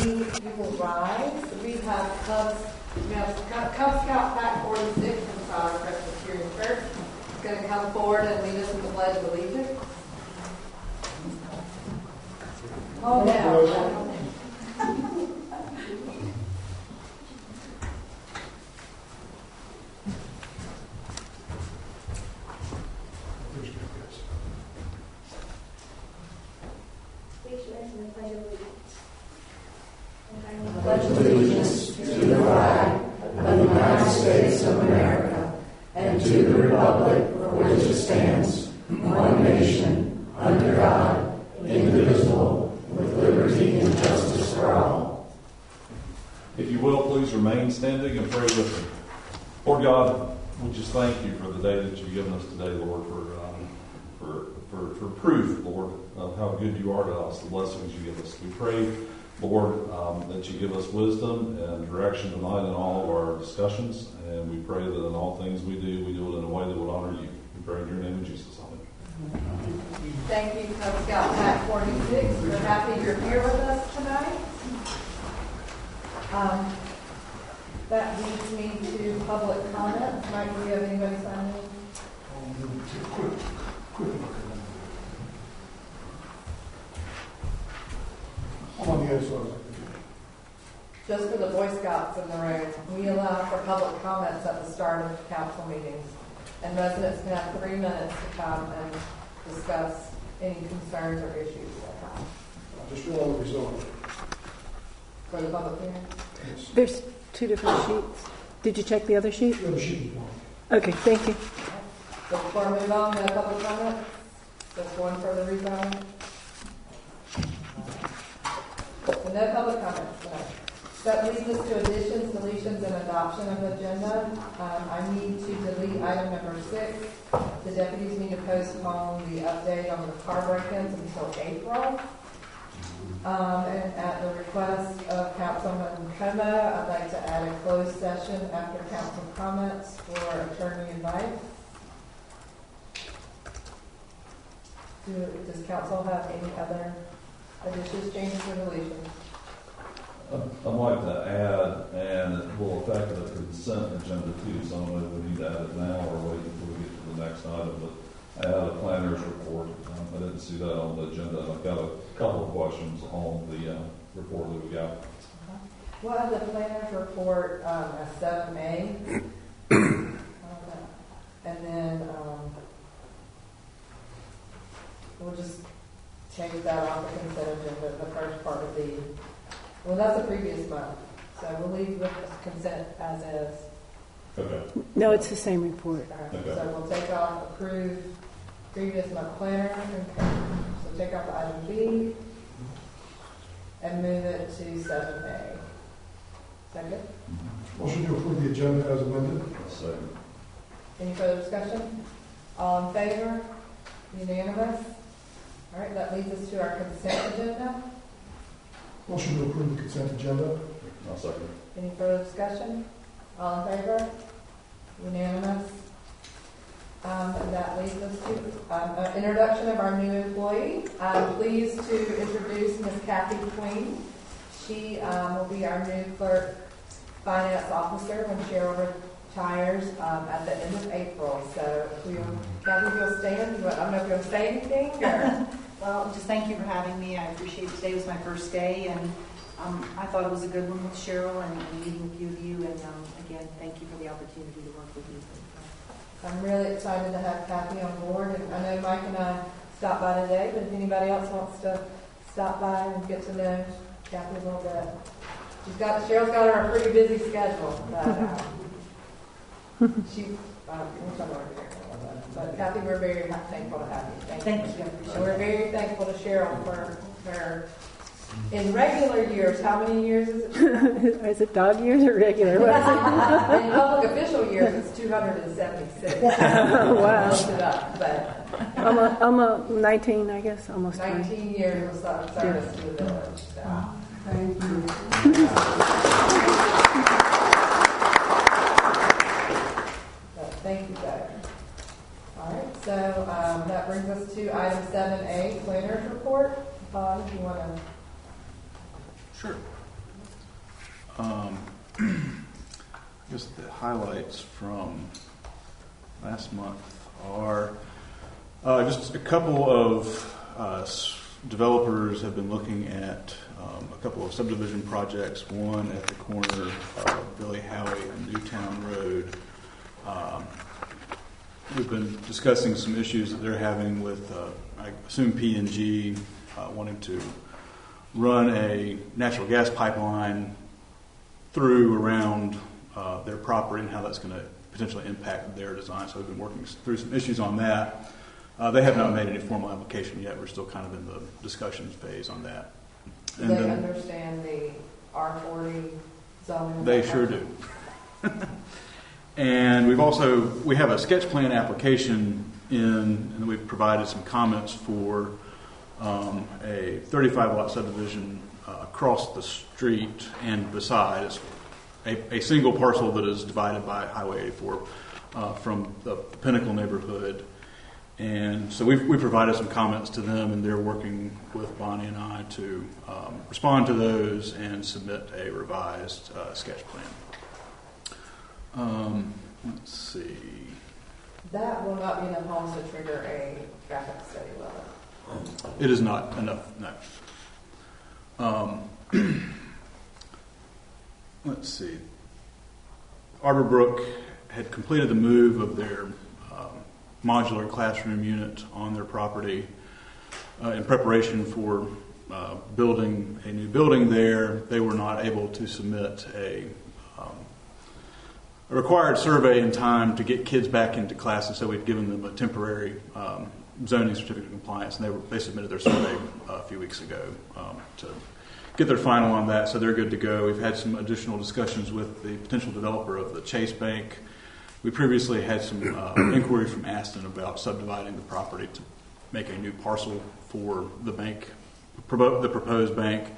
you will rise. We have Cub Scout Pack 46 from Solid Presbyterian Church. He's going to come forward and lead us in the Pledge of Allegiance. Oh, now. Pledge allegiance to the flag of the United States of America and to the republic for which it stands, one nation, under God, indivisible, with liberty and justice for all. If you will, please remain standing and pray with me. Lord God, we just thank you for the day that you've given us today, Lord, for proof, Lord, of how good you are to us, the blessings you give us. We pray, Lord, that you give us wisdom and direction tonight in all of our discussions, and we pray that in all things we do it in a way that would honor you. We pray in your name of Jesus. Amen. Thank you, Cub Scout Pack 46. We're happy you're here with us tonight. That leads me to public comments. Mike, do you have anybody sign in? Quick look at them. I'm on the other side. Just for the Boy Scouts in the room, we allow for public comments at the start of council meetings, and residents can have 3 minutes to come and discuss any concerns or issues they have. I just want to resolve. For the public hearing? Yes. There's 2 different sheets. Did you check the other sheet? The other sheet is one. Okay, thank you. So before we move on to public comment, just one further rezone. So no public comments tonight. That leads us to additions, deletions, and adoption of the agenda. I need to delete item number 6. The deputies need to postpone the update on the car break-ins until April. And at the request of Councilman Como, I'd like to add a closed session after council comments for attorney advice. Does council have any other additions, changes, or deletions? I'd like to add, and it will affect the consent agenda too, so I don't know if we need to add it now or wait until we get to the next item, but I had a planner's report. I didn't see that on the agenda. I've got a couple of questions on the report that we got. We'll have the planner's report as 7A. And then we'll just change that off the consent agenda, the first part of the, well, that's the previous month. So we'll leave with consent as is. Okay. No, it's the same report. Right. Okay. So we'll take off approved previous month planner. So take off the item B and move it to 7A. Second? Motion to approve the agenda as amended. Second. Any further discussion? All in favor? Unanimous? All right, that leads us to our consent agenda. Motion to approve the consent agenda. I'll second. Any further discussion? All in favor? Unanimous? That leads us to introduction of our new employee. I'm pleased to introduce Ms. Kathy Queen. She will be our new clerk finance officer when Cheryl retires at the end of April. So Kathy, if you'll stand, I don't know if you'll say anything or... Well, just thank you for having me. I appreciate it. Today was my first day, and I thought it was a good one with Cheryl and meeting a few of you. And again, thank you for the opportunity to work with you. I'm really excited to have Kathy on board, and I know Mike and I stopped by today, but if anybody else wants to stop by and get to know Kathy a little bit. Cheryl's got her a pretty busy schedule, but we'll talk about her. But Kathy, we're very thankful to have you. Thank you. And we're very thankful to Cheryl for her, in regular years, how many years is it? Is it dog years or regular? What is it? In public official years, it's 276. Wow. Looked it up, but Almost 19, I guess. Almost 20. 19 years of service to the village. So. Thank you. Thank you, Doug. All right, so that brings us to item 7A, planner's report. Bob, if you want to... Sure. I guess the highlights from last month are just a couple of developers have been looking at a couple of subdivision projects, one at the corner of Billy Howie and Newtown Road. We've been discussing some issues that they're having with, I assume, P&G wanting to run a natural gas pipeline through around their property and how that's going to potentially impact their design. So we've been working through some issues on that. They have not made any formal application yet. We're still kind of in the discussions phase on that. Do they understand the R40 zoning? They sure do. And we have a sketch plan application in, and we've provided some comments for a 35-lot subdivision across the street and beside. It's a single parcel that is divided by Highway 84 from the Pinnacle neighborhood. And so we provided some comments to them, and they're working with Bonnie and I to respond to those and submit a revised sketch plan. Let's see. That will not be enough homes to trigger a traffic study, will it? It is not enough, no. Let's see. Arborbrook had completed the move of their modular classroom unit on their property in preparation for building a new building there. They were not able to submit a required survey in time to get kids back into classes, so we've given them a temporary zoning certificate of compliance, and they submitted their survey a few weeks ago to get their final on that, so they're good to go. We've had some additional discussions with the potential developer of the Chase Bank. We previously had some inquiry from Aston about subdividing the property to make a new parcel for the bank, the proposed bank,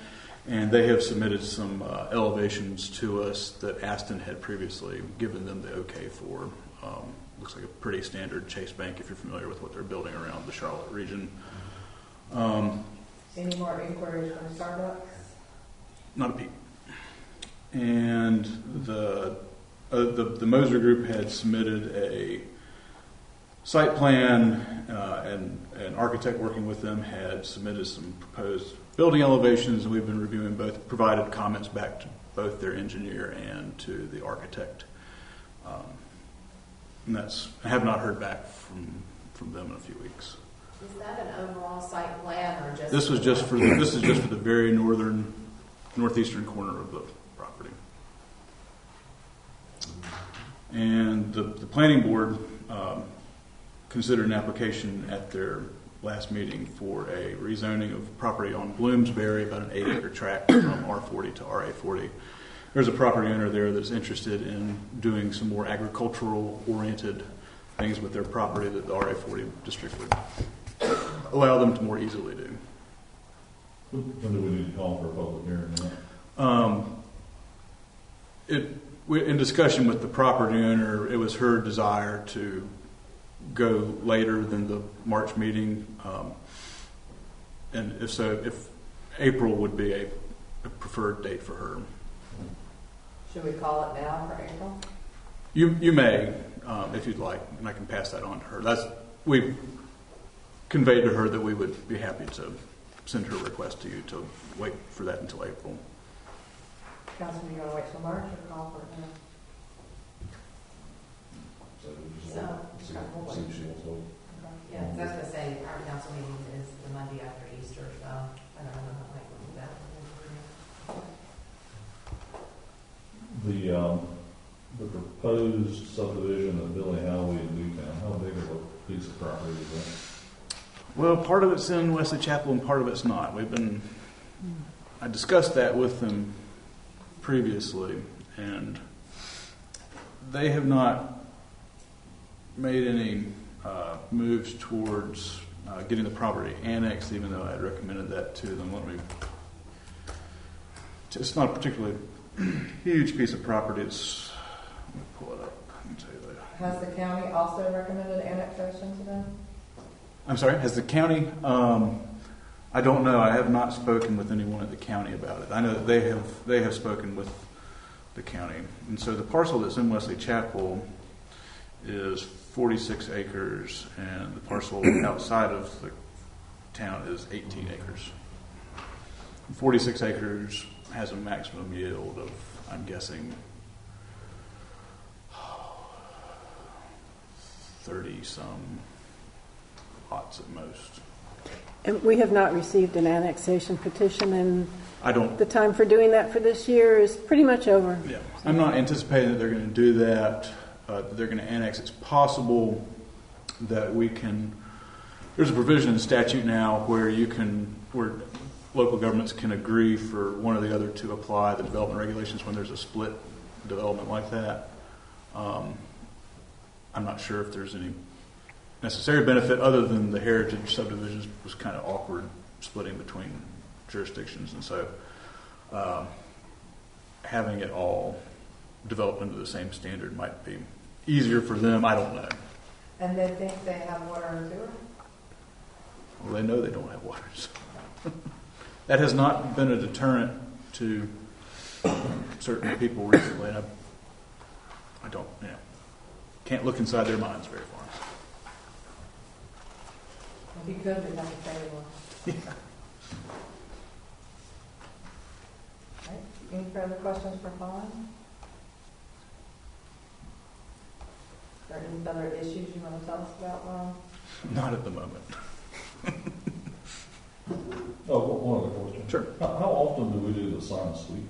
and they have submitted some elevations to us that Aston had previously given them the okay for. Looks like a pretty standard Chase Bank if you're familiar with what they're building around the Charlotte region. Any more inquiries from Starbucks? Not a peep. And the Moser Group had submitted a site plan, and an architect working with them had submitted some proposed building elevations, and we've been reviewing both, provided comments back to both their engineer and to the architect. And I have not heard back from them in a few weeks. Is that an overall site plan or just? This is just for the very northeastern corner of the property. And the planning board considered an application at their last meeting for a rezoning of property on Bloomsbury, about an 8-acre tract from R40 to RA40. There's a property owner there that's interested in doing some more agricultural-oriented things with their property that the RA40 district would allow them to more easily do. When do we need to call for a public hearing on that? In discussion with the property owner, it was her desire to go later than the March meeting, and if April would be a preferred date for her. Should we call it now for April? You may, if you'd like, and I can pass that on to her. We've conveyed to her that we would be happy to send her a request to you to wait for that until April. Councilman, you want to wait till March or call for it now? Yeah, I was gonna say, our council meeting is the Monday after Easter, so I don't know how late we'll do that. The proposed subdivision of Billy Howie in Newtown, how big of a piece of property is that? Well, part of it's in Wesley Chapel and part of it's not. I discussed that with them previously, and they have not made any moves towards getting the property annexed, even though I had recommended that to them. It's not a particularly huge piece of property. Let me pull it up. I can tell you that. Has the county also recommended annexation to them? I'm sorry, has the county? I don't know. I have not spoken with anyone at the county about it. I know that they have spoken with the county. And so the parcel that's in Wesley Chapel is 46 acres, and the parcel outside of the town is 18 acres. 46 acres has a maximum yield of, I'm guessing, 30-some lots at most. And we have not received an annexation petition, and I don't. the time for doing that for this year is pretty much over. Yeah, I'm not anticipating that they're going to do that. That they're going to annex. It's possible that we can. There's a provision in the statute now where local governments can agree for one or the other to apply the development regulations when there's a split development like that. I'm not sure if there's any necessary benefit other than the heritage subdivisions was kind of awkward splitting between jurisdictions, and so having it all develop into the same standard might be easier for them. I don't know. And they think they have water and sewer? Well, they know they don't have water. So. That has not been a deterrent to certain people recently. And I don't, can't look inside their minds very far. If you could, we'd have to pay one. Yeah. Right. Any further questions for Fawn? Are there any other issues you want to tell us about, Ron? Not at the moment. Oh, one other question. Sure. How often do we do the sign sweep?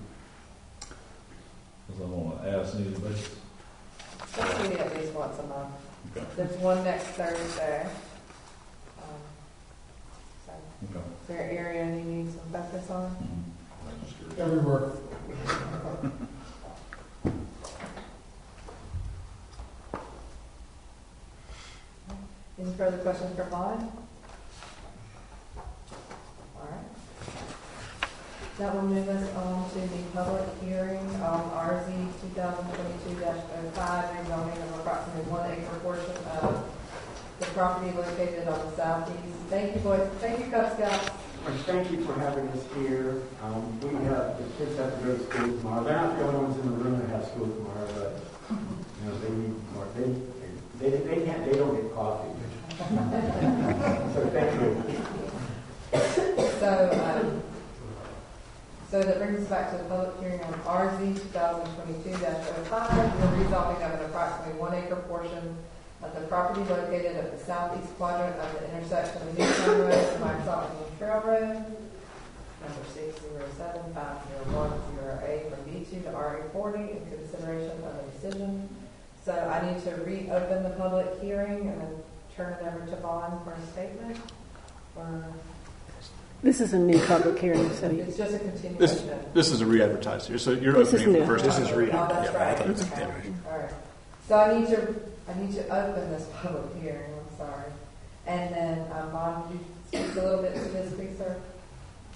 Because I want to ask anybody. Let's meet at least once a month. Okay. There's one next Thursday. So, Okay. is there an area you need some focus on? Mm-hmm. Everywhere. Any further questions for Vaughn? All right. That will move us on to the public hearing on RZ 2022-05, rezoning of approximately 1 acre portion of the property located on the southeast. Thank you, boys. Thank you, Cub Scouts. Thank you for having us here. We have the kids have to go to school tomorrow. They're not the only ones in the room that have school tomorrow, but they need more. They can't. They don't get coffee. So thank you. So that brings us back to the public hearing on RZ 2022-05, the rezoning of an approximately 1 acre portion of the property located at the southeast quadrant of the intersection of Newtown Road and Microsoft Trail Road, number 607-50108 from B2 to RA40 in consideration of a decision. So I need to reopen the public hearing and then turn it over to Vaughn for a statement. This is a new public hearing, so It's just a continuation. This is a re-advertised here, so you're This is opening it new. for the first time. Oh, that's right. I thought Okay. it All right. So I need to open this public hearing. I'm sorry. And then, Vaughn, would you speak a little bit to this, please, sir?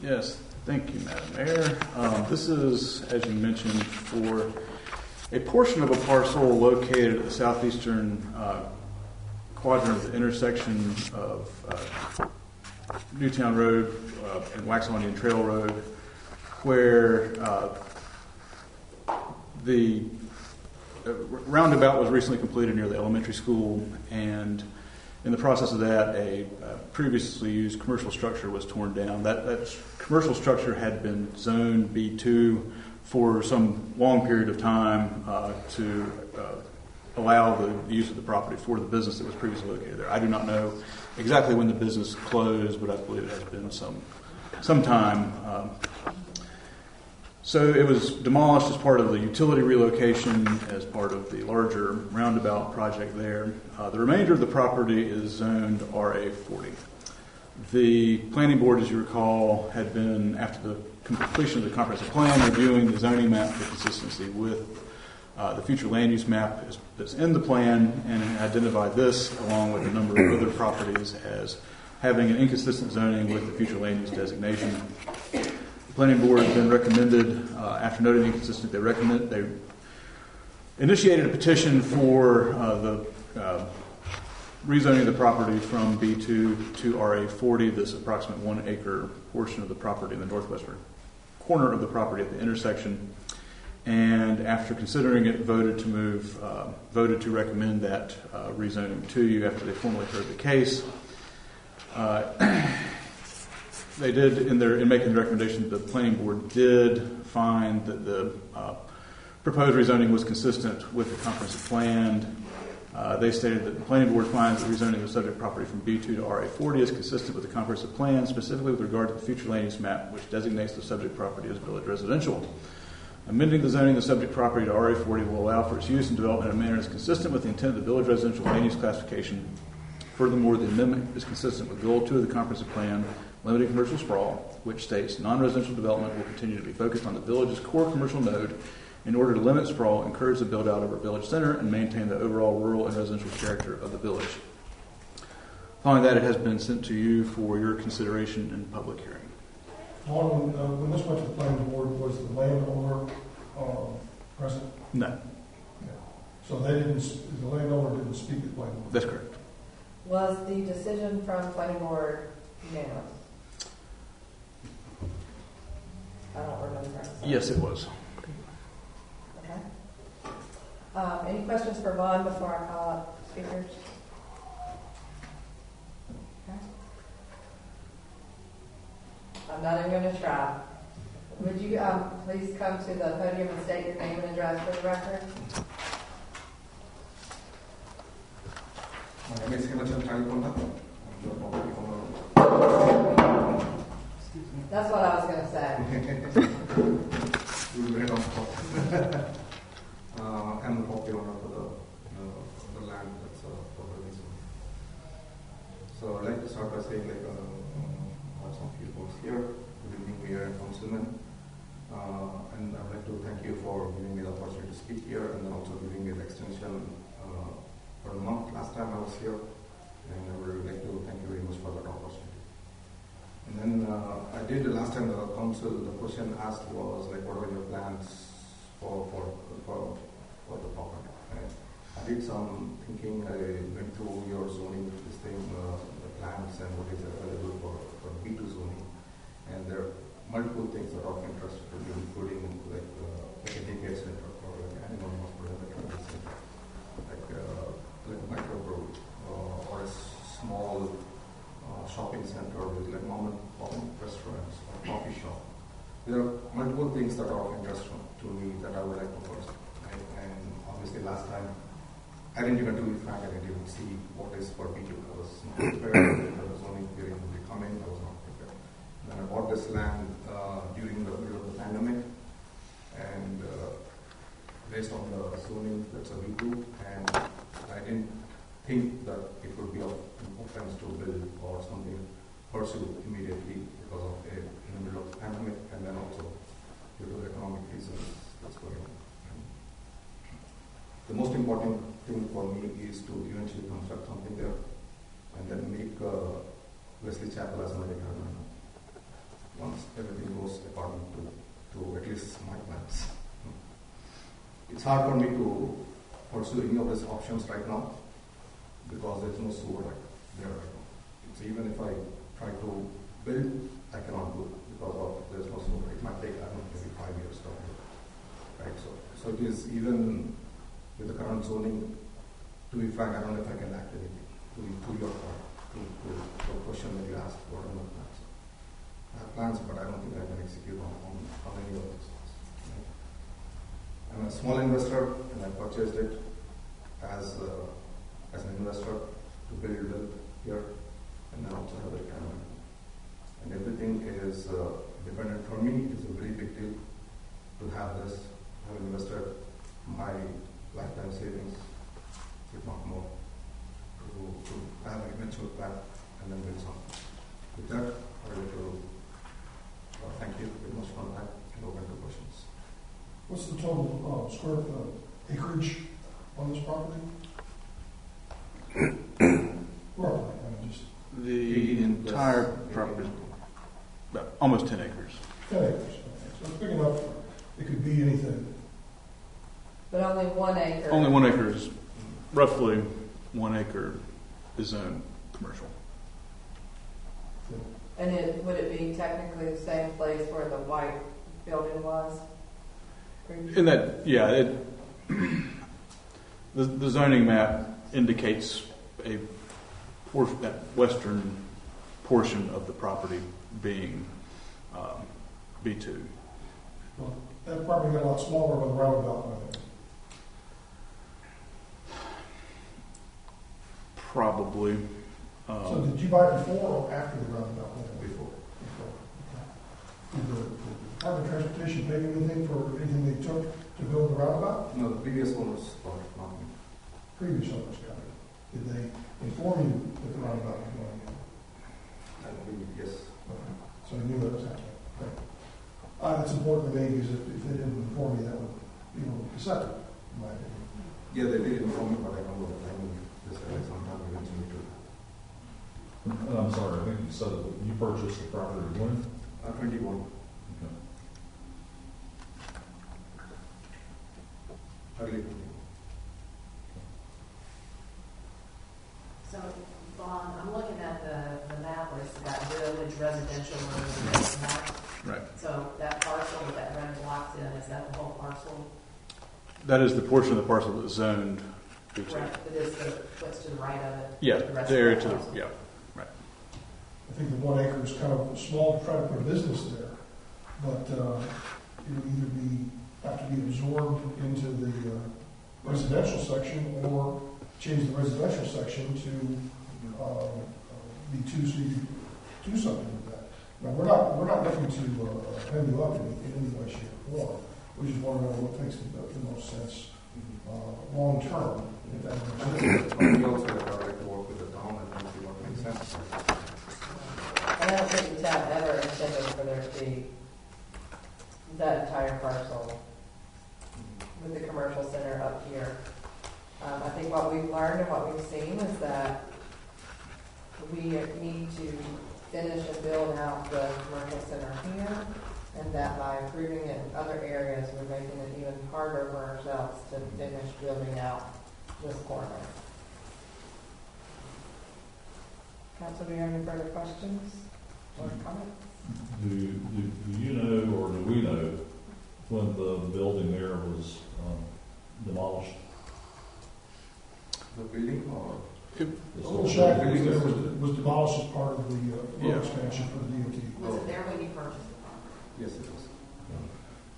Yes, thank you, Madam Mayor. This is, as you mentioned, for a portion of a parcel located at the southeastern quadrant of the intersection of Newtown Road and Waxahachie Trail Road, where the roundabout was recently completed near the elementary school, and in the process of that, a previously used commercial structure was torn down. That commercial structure had been zoned B2 for some long period of time to allow the use of the property for the business that was previously located there. I do not know exactly when the business closed, but I believe it has been some time. So it was demolished as part of the utility relocation, as part of the larger roundabout project there. The remainder of the property is zoned RA40. The planning board, as you recall, had been, after the completion of the comprehensive plan, reviewing the zoning map for consistency with the future land use map that's in the plan, and identified this, along with a number of other properties, as having an inconsistent zoning with the future land use designation. The planning board then recommended, after noting the inconsistency, they initiated a petition for the rezoning of the property from B2 to RA40, this approximate 1 acre portion of the property in the northwestern corner of the property at the intersection. and after considering it, voted to recommend that rezoning to you after they formally heard the case. They did, in making the recommendation, the planning board did find that the proposed rezoning was consistent with the comprehensive plan. They stated that the planning board finds that rezoning of subject property from B2 to RA40 is consistent with the comprehensive plan, specifically with regard to the future land use map, which designates the subject property as village residential. Amending the zoning of the subject property to RA40 will allow for its use and development in a manner that is consistent with the intent of the village residential land use classification. Furthermore, the amendment is consistent with Goal 2 of the comprehensive plan, limiting commercial sprawl, which states non-residential development will continue to be focused on the village's core commercial node in order to limit sprawl, encourage the build-out of our village center, and maintain the overall rural and residential character of the village. Following that, it has been sent to you for your consideration in public hearing. Vaughn, when this went to the planning board, was the landowner present? No, So the landowner didn't speak at the planning board? that's correct. Was the decision from planning board unanimous? I don't remember. Yes, it was. Okay. Any questions for Vaughn before I call up speakers? Okay. I'm not even going to try. Would you please come to the podium and state your name and address for the record? My name is Hemachan Chalikonda. I'm the property owner. That's what I was going to say. We'll bring it on top. I'm the property owner for the land that's for building. So I'd like to start by saying, I have some few folks here. Good evening, Mayor and Councilman. And I'd like to thank you for giving me the opportunity to speak here, and then also giving me the extension for a month last time I was here, and I would like to thank you very much for that opportunity. And then I did the last time the council, the question asked was like, what are your plans for the property? I did some thinking. I went through your zoning, this thing, the plans and what is available for B2 zoning, and there are multiple things that are of interest to me, including like a daycare center or like animal hospital, like a microbrew or a small shopping center with like mom and pop restaurants or coffee shop. There are multiple things that are of interest to me that I would like to first. And obviously last time I didn't even do it, frank, I didn't even see what is for B2. I was not prepared. I was only hearing the coming. I was not prepared. Then I bought this land during the middle of the pandemic, and based on the zoning that's a B2, and I didn't think that it would be of importance to build or something pursue immediately because of in the middle of the pandemic, and then also due to the economic reasons that's going on. The most important thing for me is to eventually construct something there and then make Wesley Chapel as my retirement once everything goes according to at least my plans. It's hard for me to pursue any of these options right now because there's no sewer there right now. It's even if I try to build, I cannot do it because there's no sewer. It might take, I don't know, maybe 5 years to build. Right? So it is even with the current zoning, to be frank, I don't know if I can act anything to your point, to the question that you asked, what are my plans? I have plans, but I don't think I can execute on any of those things. Right? I'm a small investor, and I purchased it as an investor to build wealth here, and then also have a retirement. And everything is dependent for me. It's a very big deal to have this. I have invested my lifetime savings, if not more, to have an eventual plan and then build something. With that, I would like to thank you very much for that and open to questions. What's the total square acreage on this property? Roughly, just The entire property is about almost 10 acres. 10 acres. So it's big enough, it could be anything. But only 1 acre. Only 1 acre is, roughly 1 acre is zoned commercial. And would it be technically the same place where the white building was? previously? In that, yeah, the zoning map indicates that western portion of the property being B2. Well, that property got a lot smaller with a roundabout by there. Probably. So did you buy it before or after the roundabout? Before. Did the Department of Transportation pay anything for anything they took to build the roundabout? No, the previous owners bought it, not me. Previous owners got it. Did they inform you that the roundabout was going in? I believe, yes. Okay. So you knew that was happening. Okay. It's important to me because if they didn't inform me, that would be a little deceptive, in my opinion. Yeah, they did inform me, but I don't know the timing. They said sometime eventually to. I'm sorry, I think you said that you purchased the property when? 21. Okay. Early 21. So, Vaughn, I'm looking at the map where it's got village residential and this map. Right. So that parcel with that red blocks in, is that the whole parcel? That is the portion of the parcel that's zoned B2. Correct, but is what's to the right of it? Yeah, The rest the of area the to the, parcel? yeah. I think the 1 acre is kind of small to try to put a business there, but it would either have to be absorbed into the residential section or change the residential section to B2 so you could do something with that. Now, we're not looking to pen you up in any way, shape, or form. We just want to know what makes the most sense long term. If that makes sense. We also have to work with the town and see what makes sense. And I don't think the town ever intended for there to be that entire parcel with the commercial center up here. I think what we've learned and what we've seen is that we need to finish and build out the commercial center here, and that by improving it in other areas, we're making it even harder for ourselves to finish building out this corner. Council, do you have any further questions or comments? Do you know, or do we know, when the building there was demolished? The building or? The The old store? shack was demolished as part of the road expansion for the DOT. Was it there when you purchased the property? Yes, it was.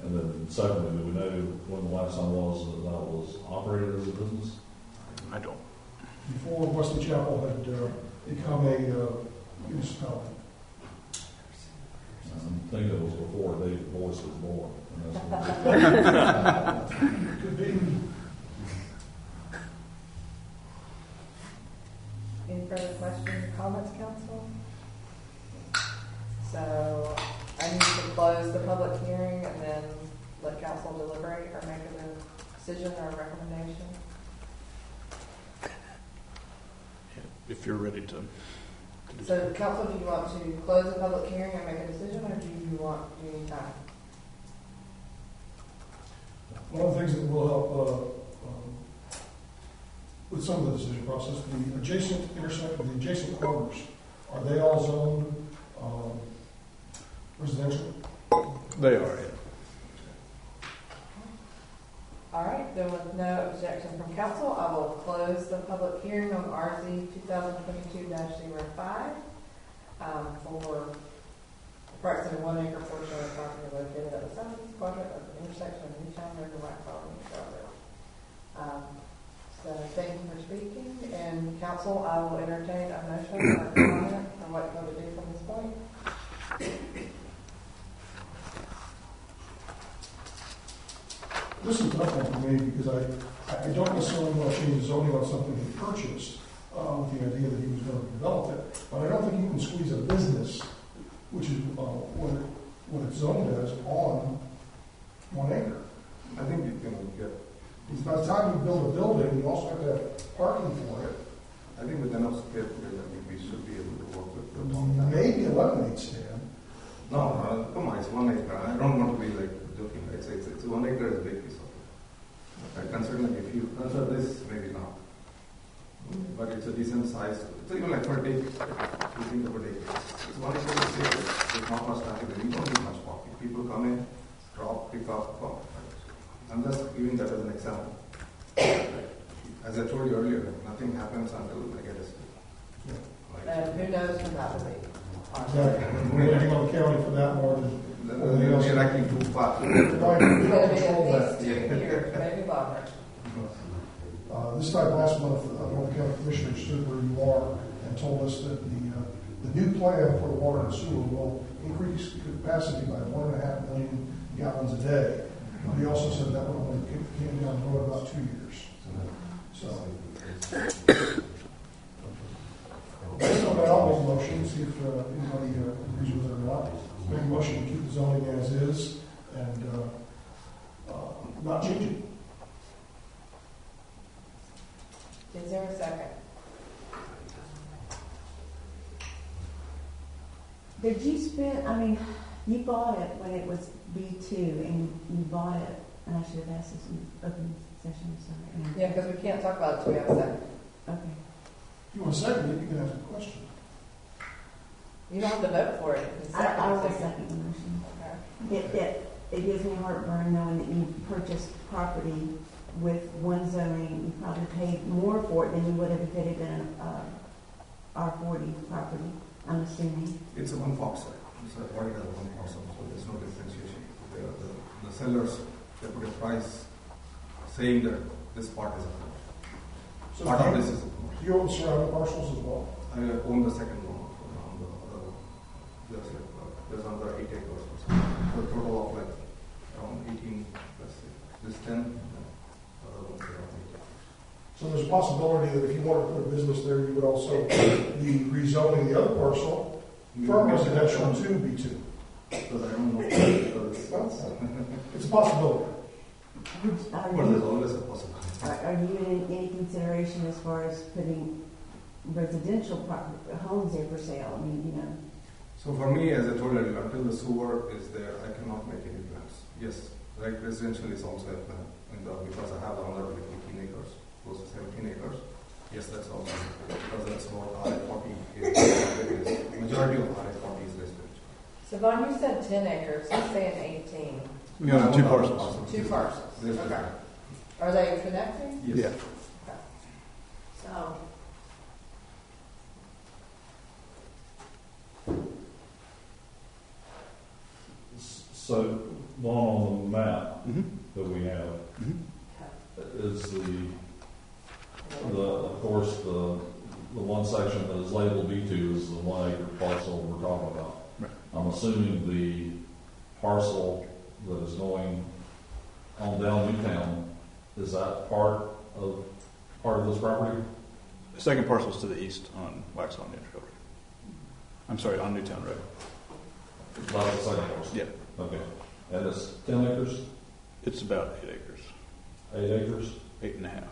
And then secondly, do we know when the last time was that was operated as a business? I don't. Before Wesley Chapel had become a municipality. I'm thinking it was before David Boyce was born. And that's when Could be. Any further questions or comments, council? So I need to close the public hearing and then let council deliberate or make a decision or a recommendation. If you're ready to. So council, do you want to close the public hearing and make a decision, or do you need time? One of the things that will help with some of the decision process, the adjacent corners, are they all zoned residential? They are, yeah. All right, then with no objection from council, I will close the public hearing on RZ 2022-05 for approximately 1 acre portion of the property located at the southeast quadrant of the intersection of Newtown Road and White Farm and Charlotte. So thank you for speaking, and council, I will entertain a motion or a comment on what you want to do from this point. This is a tough one for me because I don't necessarily want to change the zoning on something he purchased with the idea that he was going to develop it, but I don't think you can squeeze a business, which is what it's zoned as, on 1 acre. I think you can get. By the time you build a building, you also have to have parking for it. I think with enough square footage, I think we should be able to work with the town. Maybe a lemonade stand. No, come on, it's 1 acre. I don't want to be like joking. It's 1 acre is a big piece of it. I consider like if you consider this, maybe not. But it's a decent size. It's even like per day. You think about it. It's 1 acre is safe. It's not much traffic. You don't need much parking. People come in, drop, pick up, go. I'm just giving that as an example. As I told you earlier, nothing happens until I get a school. And who knows when that will be. Exactly. We're relying on the county for that more than anything else. We're acting too fast. It's going to be at least 2 years, maybe longer. This time last month, one of the county commissioners stood where you are and told us that the new plan for water and sewer will increase capacity by 1.5 million gallons a day. But he also said that would only came down the road about 2 years. So, based on that, I'll make a motion, see if anybody agrees with it or not. Make a motion to keep the zoning as is and not change it. Is there a second? Did you spend, I mean, you bought it when it was B2 and you bought it, and I should have asked this in open session, sorry. Yeah, because we can't talk about it until we have a second. Okay. If you want to second it, you can ask a question. You don't have to vote for it. It's second, I will second. second the motion. Okay. It gives me heartburn knowing that you purchased property with one zoning. You probably paid more for it than you would have if it had been R40 property, I'm assuming. It's a one parcel. It's already has one parcel, so there's no differentiation. The sellers, they put a price saying that this part is a commercial. So Part of this is a commercial. do you own surrounding parcels as well? I own the second one on the other one. There's another 8 acres or so. So a total of like around 18, let's say. This 10, other ones around 8. So there's a possibility that if you wanted to put a business there, you would also be rezoning the other parcel from residential to B2. Because I don't know. Because It's a possibility. Are but there's you, always a possibility. are you in any consideration as far as putting residential homes there for sale? I mean, you know. So for me, as I told you, until the sewer is there, I cannot make any plans. Yes, like residential is also a plan, because I have another like 18 acres, close to 17 acres. Yes, that's also because that's what RA40 is. Majority of RA40 is residential. Savon, you said 10 acres. He's saying 18. We own 2 parcels. 2 parcels. Yes, Okay. Are they connecting? Yes. Yeah. So, So, on the map Mhm. that we have, Mhm. is of course, the one section that is labeled B2 is the 1 acre parcel we're talking about. Right. I'm assuming the parcel that is going on down Newtown, is that part of this property? The second parcel is to the east on Waxhaw Neutron Road. I'm sorry, on Newtown Road. That's the second parcel? Yeah. Okay. And it's 10 acres, It's about 8 acres, 8 acres? 8.5.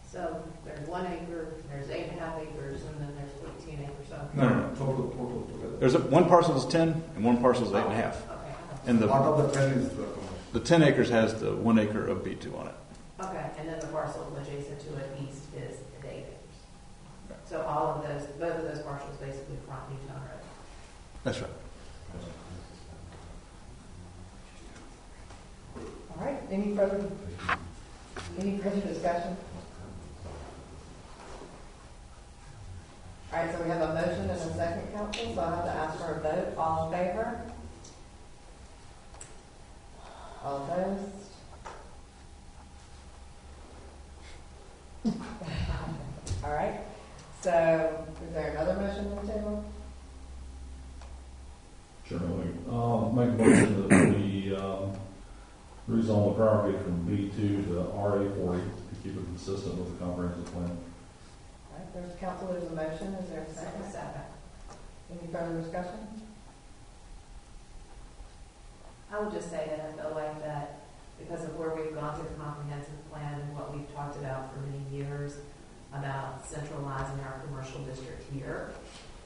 so there's 1 acre, there's 8.5 acres, and then there's 18 acres. So, No. Total together. There's one parcel is 10 and one parcel is 8.5. okay. And Part of the 10 is the commercial. the 10 acres has the 1 acre of B2 on it. Okay, and then the parcel adjacent to it east is the 8 acres. So all of those, both of those parcels basically front Newtown Road. That's right. All right. Any further discussion? All right, so we have a motion and a second, council, so I'll have to ask for a vote. All in favor? All opposed? All right, so is there another motion on the table? Sure. Make a motion that we rezone the property from B2 to RA40 to keep it consistent with the comprehensive plan. All right, there's council, there's a motion, is there a second? Second. Any further discussion? I would just say that I feel like that because of where we've gone through the comprehensive plan and what we've talked about for many years about centralizing our commercial district here,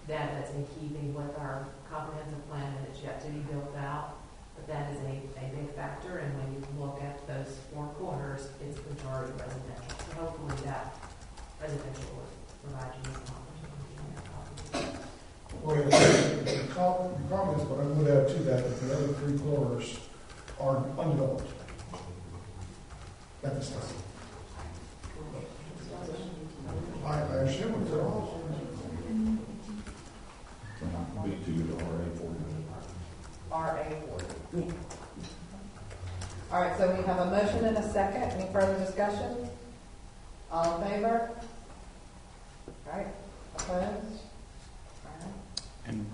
that it's in keeping with our comprehensive plan and it's yet to be built out. But that is a big factor, and when you look at those 4 corners, it's majority residential. So hopefully that residential will provide you with an opportunity. Well, the comments, but I would add to that the other 3 corners are undeveloped. at this time. I understand what you're saying. B2 to RA40. RA40. All right, so we have a motion and a second. Any further discussion? All in favor? All right, opposed? All right, And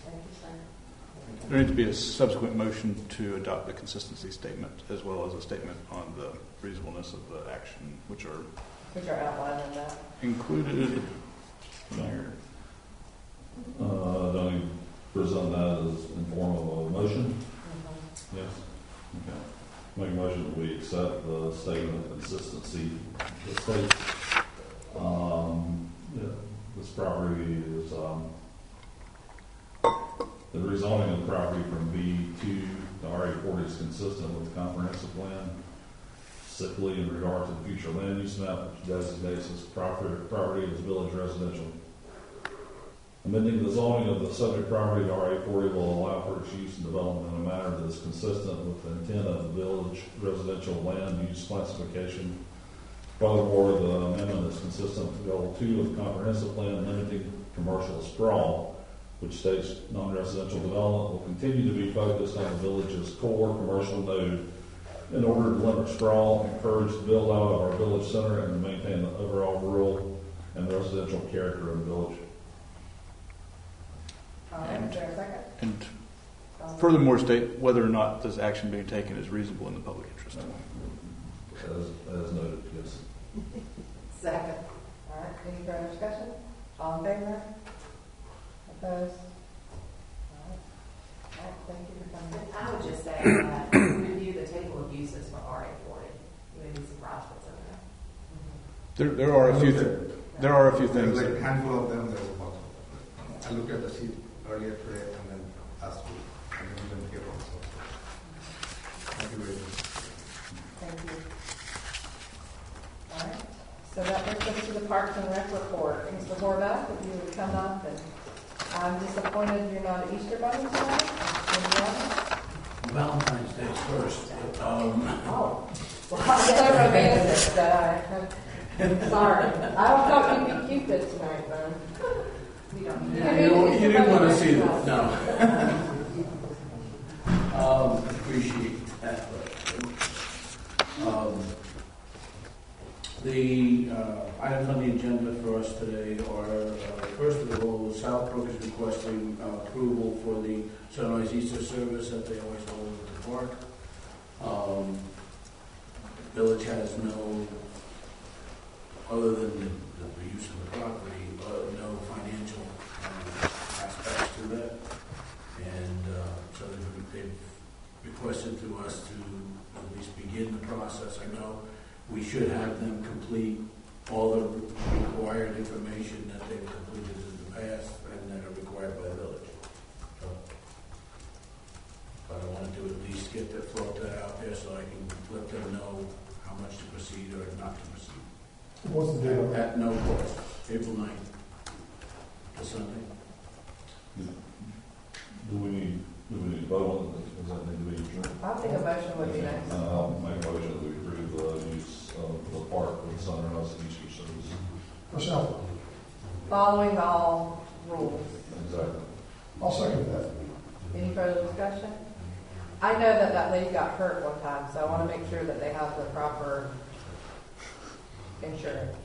thank you, sir. there needs to be a subsequent motion to adopt the consistency statement as well as a statement on the reasonableness of the action, which are Which are outlined in that. included there. Don't you present that as in form of a motion? Yes. Okay. Make a motion that we accept the statement of consistency. The state, this property is, the rezoning of the property from B2 to RA40 is consistent with the comprehensive plan, specifically in regard to the future land use map, which designates this property as village residential. Amending the zoning of the subject property to RA40 will allow for its use and development in a manner that is consistent with the intent of the village residential land use classification. Furthermore, the amendment is consistent with Goal 2 of the comprehensive plan limiting commercial sprawl, which states non-residential development will continue to be focused on the village's core commercial node in order to limit sprawl, encourage the build out of our village center, and to maintain the overall rural and residential character of the village. All right, is there a second? And furthermore, state whether or not this action being taken is reasonable in the public interest. As noted, yes. Second. All right, any further discussion? All in favor? Opposed? All right. All right, thank you for coming. I would just say that review the table of uses for RA40. You may be surprised what's in there. There are a few things. There's like a handful of them. There's a bunch of them. I looked at the sheet earlier today and then asked you. And then even here also. Thank you very much. Thank you. All right, so that brings us to the Parks and Rec report. Mr. Horvath, if you would come up, and I'm disappointed you're not an Easter Bunny tonight. Valentine's Day is first. Oh, well, I'm so romantic that I'm sorry. I don't thought you'd be Cupid tonight, then. We don't need You didn't want to see that, no. Appreciate that. The items on the agenda for us today are, first of all, Southbrook is requesting approval for the Sunrise Easter service that they always hold at the park. Village has no, other than the use of the property, no financial aspects to that. And so they've requested to us to at least begin the process. I know we should have them complete all the required information that they've completed in the past and that are required by the village. So, but I wanted to at least get that float out there so I can let them know how much to proceed or not to proceed. What's the date on that? At no cost, April 9th, the Sunday. Do we need to vote on this? Does that need to be adjourned? I think a motion would be nice. I'll make a motion that we approve the use of the park for the Sunrise Easter service. For Southbrook. Following all rules. Exactly. I'll second that. Any further discussion? I know that lady got hurt one time, so I want to make sure that they have the proper insurance.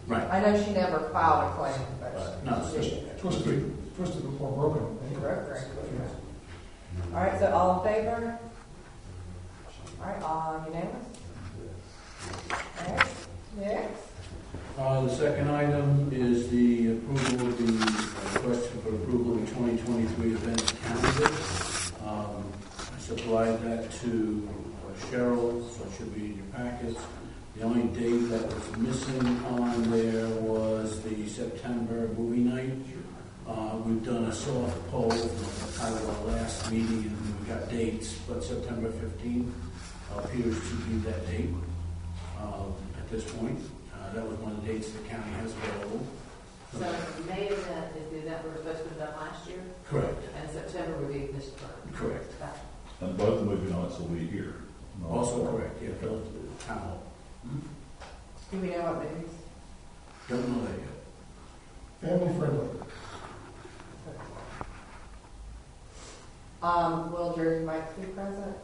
Right. I know she never filed a claim, but No, she did. Twisted or broken. She broke her ankle. All right, so all in favor? All right, all unanimous? All right, next. The second item is the approval of the question for approval of the 2023 event calendar. I supplied that to Cheryl, so it should be in your packets. The only date that was missing on there was the September movie night. We've done a soft poll from kind of our last meeting, and we got dates, but September 15th appears to be that date at this point. That was one of the dates the county has available. So May event is the event we were supposed to have done last year, Correct. and September would be this term. Correct. And both movie nights will be here. Also correct, yeah, for the town hall. Do we know what movies? Don't know that yet. Family friendly. Will Jersey Mike's be present?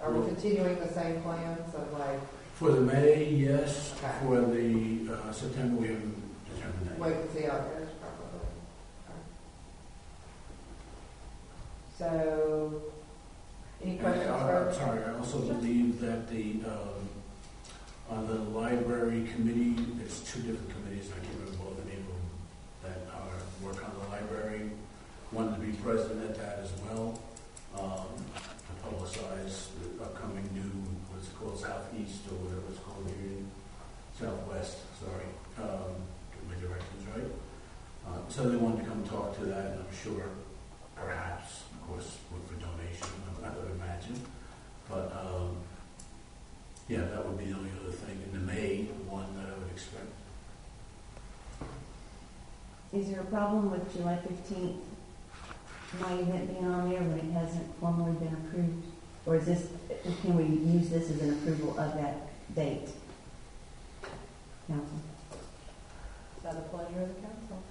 Are we continuing the same plans of like, For the May, yes. Okay. For the September, we haven't determined that. wait and see how it goes probably? Okay. So, any questions I'm for? sorry, I also believe that on the library committee, there's two different committees, I can't remember both the name of them, that work on the library. Wanted to be present at that as well, to publicize the upcoming new, what's it called, Southeast, or whatever it's called here, Southwest, sorry, get my directions right. So they wanted to come talk to that, and I'm sure, perhaps, of course, look for donation, I would imagine. But, yeah, that would be the only other thing in the May one that I would expect. Is there a problem with July 15th, my event being on there when it hasn't formally been approved? Or is this, can we use this as an approval of that date? Council? Is that a pleasure of the council?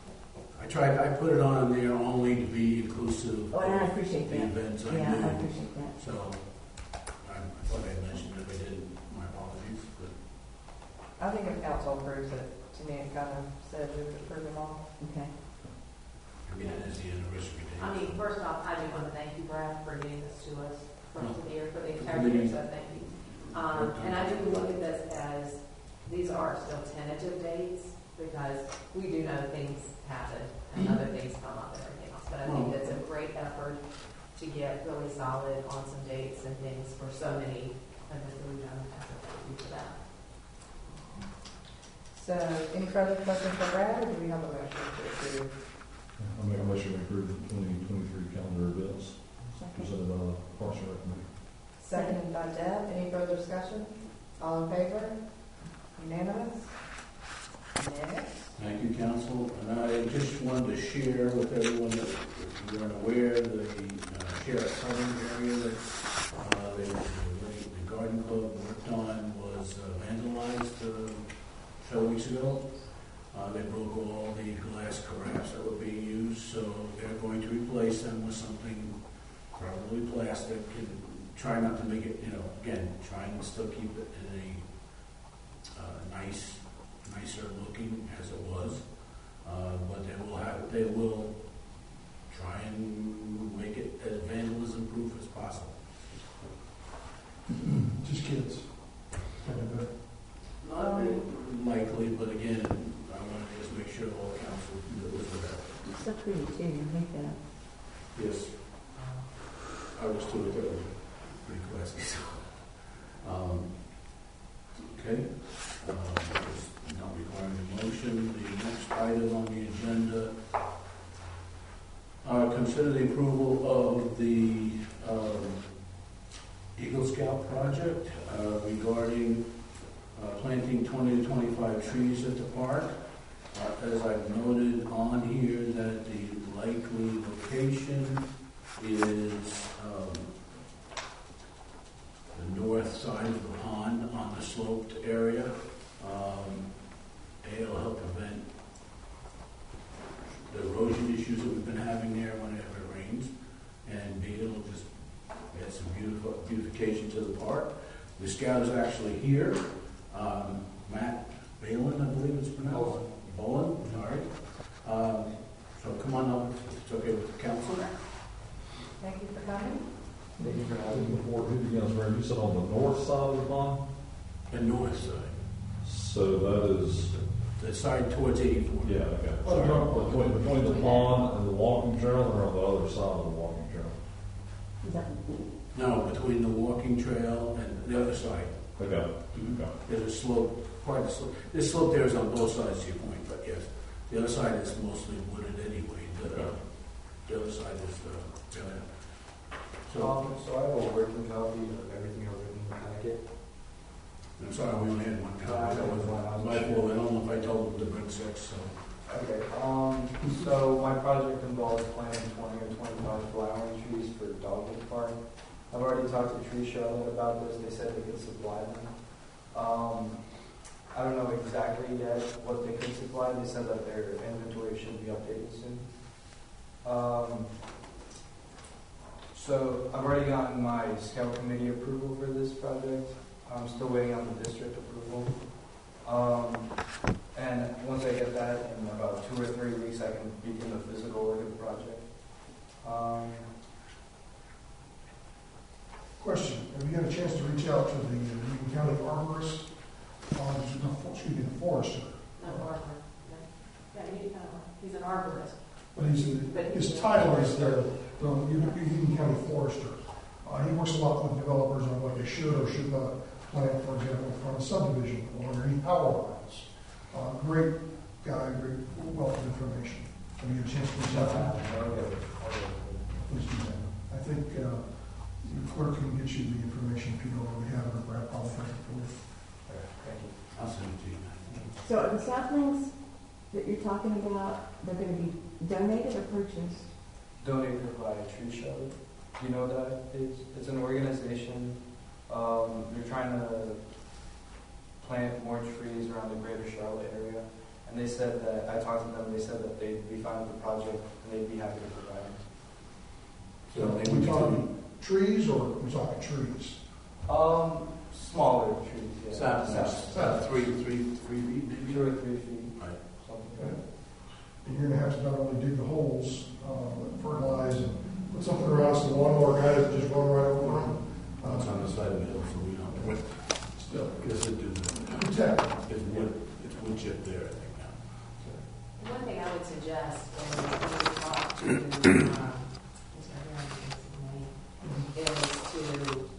I put it on there only to be inclusive Oh, and I of appreciate the that. events I Yeah, do. I appreciate that. So, I thought I mentioned it, if I didn't, my apologies, but I think if council approves it, to me it kind of says we would approve them all. Okay. I mean, it is the anniversary date. I mean, first off, I do want to thank you, Brad, for getting this to us for the year, for the entire year, so thank you. And I do look at this as, these are still tentative dates, because we do know things happen and other things come up and everything else. But I think that's a great effort to get really solid on some dates and things for so many events that we've done. So thank you for that. So, any further questions for Brad, or do we have a motion to approve? I make a motion to approve the 2023 calendar events presented by the Parks and Rec Committee. Seconded by Deb. Any further discussion? All in favor? Unanimous? Next. Thank you, council. And I just wanted to share with everyone that if you weren't aware, the Sheriff Southern area that the garden club worked on was vandalized several weeks ago. They broke all the glass carafes that were being used, so they're going to replace them with something probably plastic and try not to make it, again, trying to still keep it in a nicer looking as it was. But they will try and make it as vandalism proof as possible. Just kids. Not very likely, but again, I want to just make sure all council knows with that. It's so pretty too, you make that. Yes. I was too, it was pretty classy, so. Okay. Not requiring a motion. The next item on the agenda, consider the approval of the Eagle Scout project regarding planting 20 to 25 trees at the park. As I've noted on here, that the likely location is the north side of the pond on the sloped area. It'll help prevent the erosion issues that we've been having there whenever it rains, and B, it'll just add some beautification to the park. The scout is actually here. Matt Balin, I believe it's pronounced. Bolin, all right. So come on up, if it's okay with the council. Thank you for coming. Before who begins, Brad, you said on the north side of the pond? The north side. So that is, The side towards 84. yeah, okay. Oh, Sorry. Between the pond and the walking trail, or on the other side of the walking trail? Is that, No, between the walking trail and the other side. Okay. Okay. There's a slope, quite a slope. This slope there is on both sides, to your point, but yes, the other side is mostly wooded anyway. The other side is, so, So I have a working copy of everything over in the packet. I'm sorry, we only had one copy. That was my fault. I don't know if I told them to bring 6, so. Okay, so my project involves planting 20 or 25 flowering trees for Dogwood Park. I've already talked to Tree Charlotte about this. They said they could supply them. I don't know exactly yet what they could supply. They said that their inventory should be updated soon. So I've already gotten my scout committee approval for this project. I'm still waiting on the district approval. And once I get that, in about 2 or 3 weeks, I can begin the physical work of the project. Question, have you had a chance to reach out to the Union County arborist, the forester? No, arbor. Yeah, he's an arborist. But his title is the Union County forester. He works a lot with developers on what they should or should not plant, for example, from a subdivision or underneath power lines. Great guy, great wealth of information. Have you had a chance to reach out to him? Please do that. I think your clerk can get you the information if you don't already have it, or Brad probably has it for you. Thank you. I'll send it to you. So are the saplings that you're talking about, they're going to be donated or purchased? Donated by Tree Charlotte. Do you know what that is? It's an organization. They're trying to plant more trees around the greater Charlotte area. And they said that, I talked to them, they said that they'd be fine with the project and they'd be happy to provide it. So are we talking trees or are we talking trees? Smaller trees, yeah. Saplings, 3 feet maybe? 2 or 3 feet. Right. Something like that. And you're going to have to not only dig the holes, fertilize, and put something around so the lawnmower guy doesn't just run right over them. It's on the side of the hill, so we don't. Still, Because it is. protect. It's wood chip there, I think now. One thing I would suggest when we talk to Mr. Herring, is to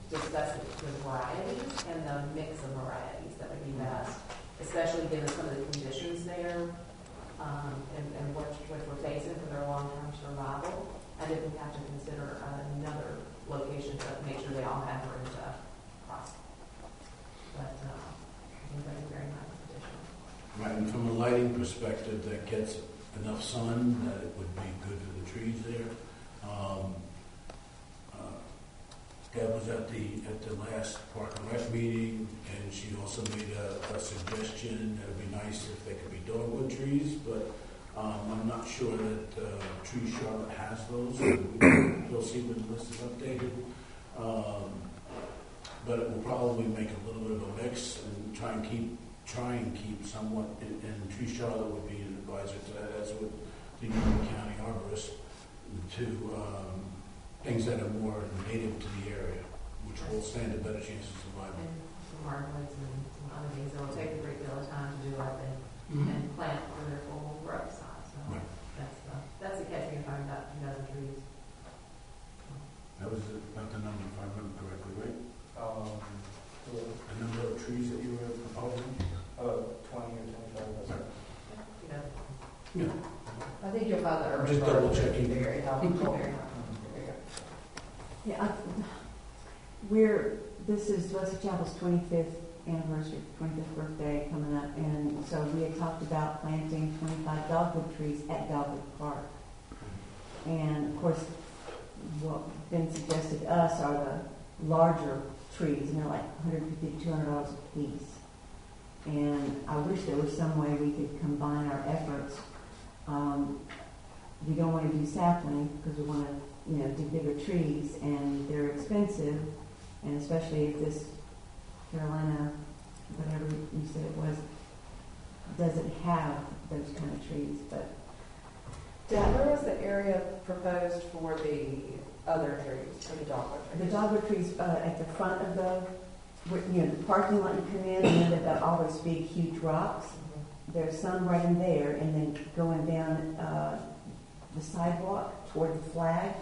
discuss the varieties and the mix of varieties that would be best, especially given some of the conditions there and what we're facing for their long-term survival. I think we have to consider another location to make sure they all have room to cross. But I think that's a very nice addition. Right, and from a lighting perspective, that gets enough sun that it would be good for the trees there. Deb was at the last Park and Rec meeting, and she also made a suggestion that it'd be nice if they could be dogwood trees, but I'm not sure that Tree Charlotte has those. We'll see when the list is updated. But it will probably make a little bit of a mix and try and keep somewhat, and Tree Charlotte would be an advisor to that, as would the Union County arborist, to things that are more native to the area, which will stand a better chance of survival. And some hardwoods and some other things that will take a great deal of time to do up and plant for their full growth size. So Right. that's the catch when you're talking about 2,000 trees. That was about the number, if I remember correctly, right? The number of trees that you were proposing? 20 or 25. Yeah. I think you'll find that urban Just double checking. very helpful. Very helpful. Yeah, this is Leslie Chapel's 25th anniversary, 25th birthday coming up, and so we had talked about planting 25 dogwood trees at Dogwood Park. And of course, what's been suggested to us are the larger trees, and they're like $150 to $200 a piece. And I wish there was some way we could combine our efforts. We don't want to do sapling because we want to, do bigger trees, and they're expensive, and especially if this Carolina, whatever you said it was, doesn't have those kind of trees. But Where was the area proposed for the other trees, for the dogwood trees? the dogwood trees at the front of the parking lot you come in, and then they've got all those big, huge rocks. There's some right in there, and then going down the sidewalk toward the flag,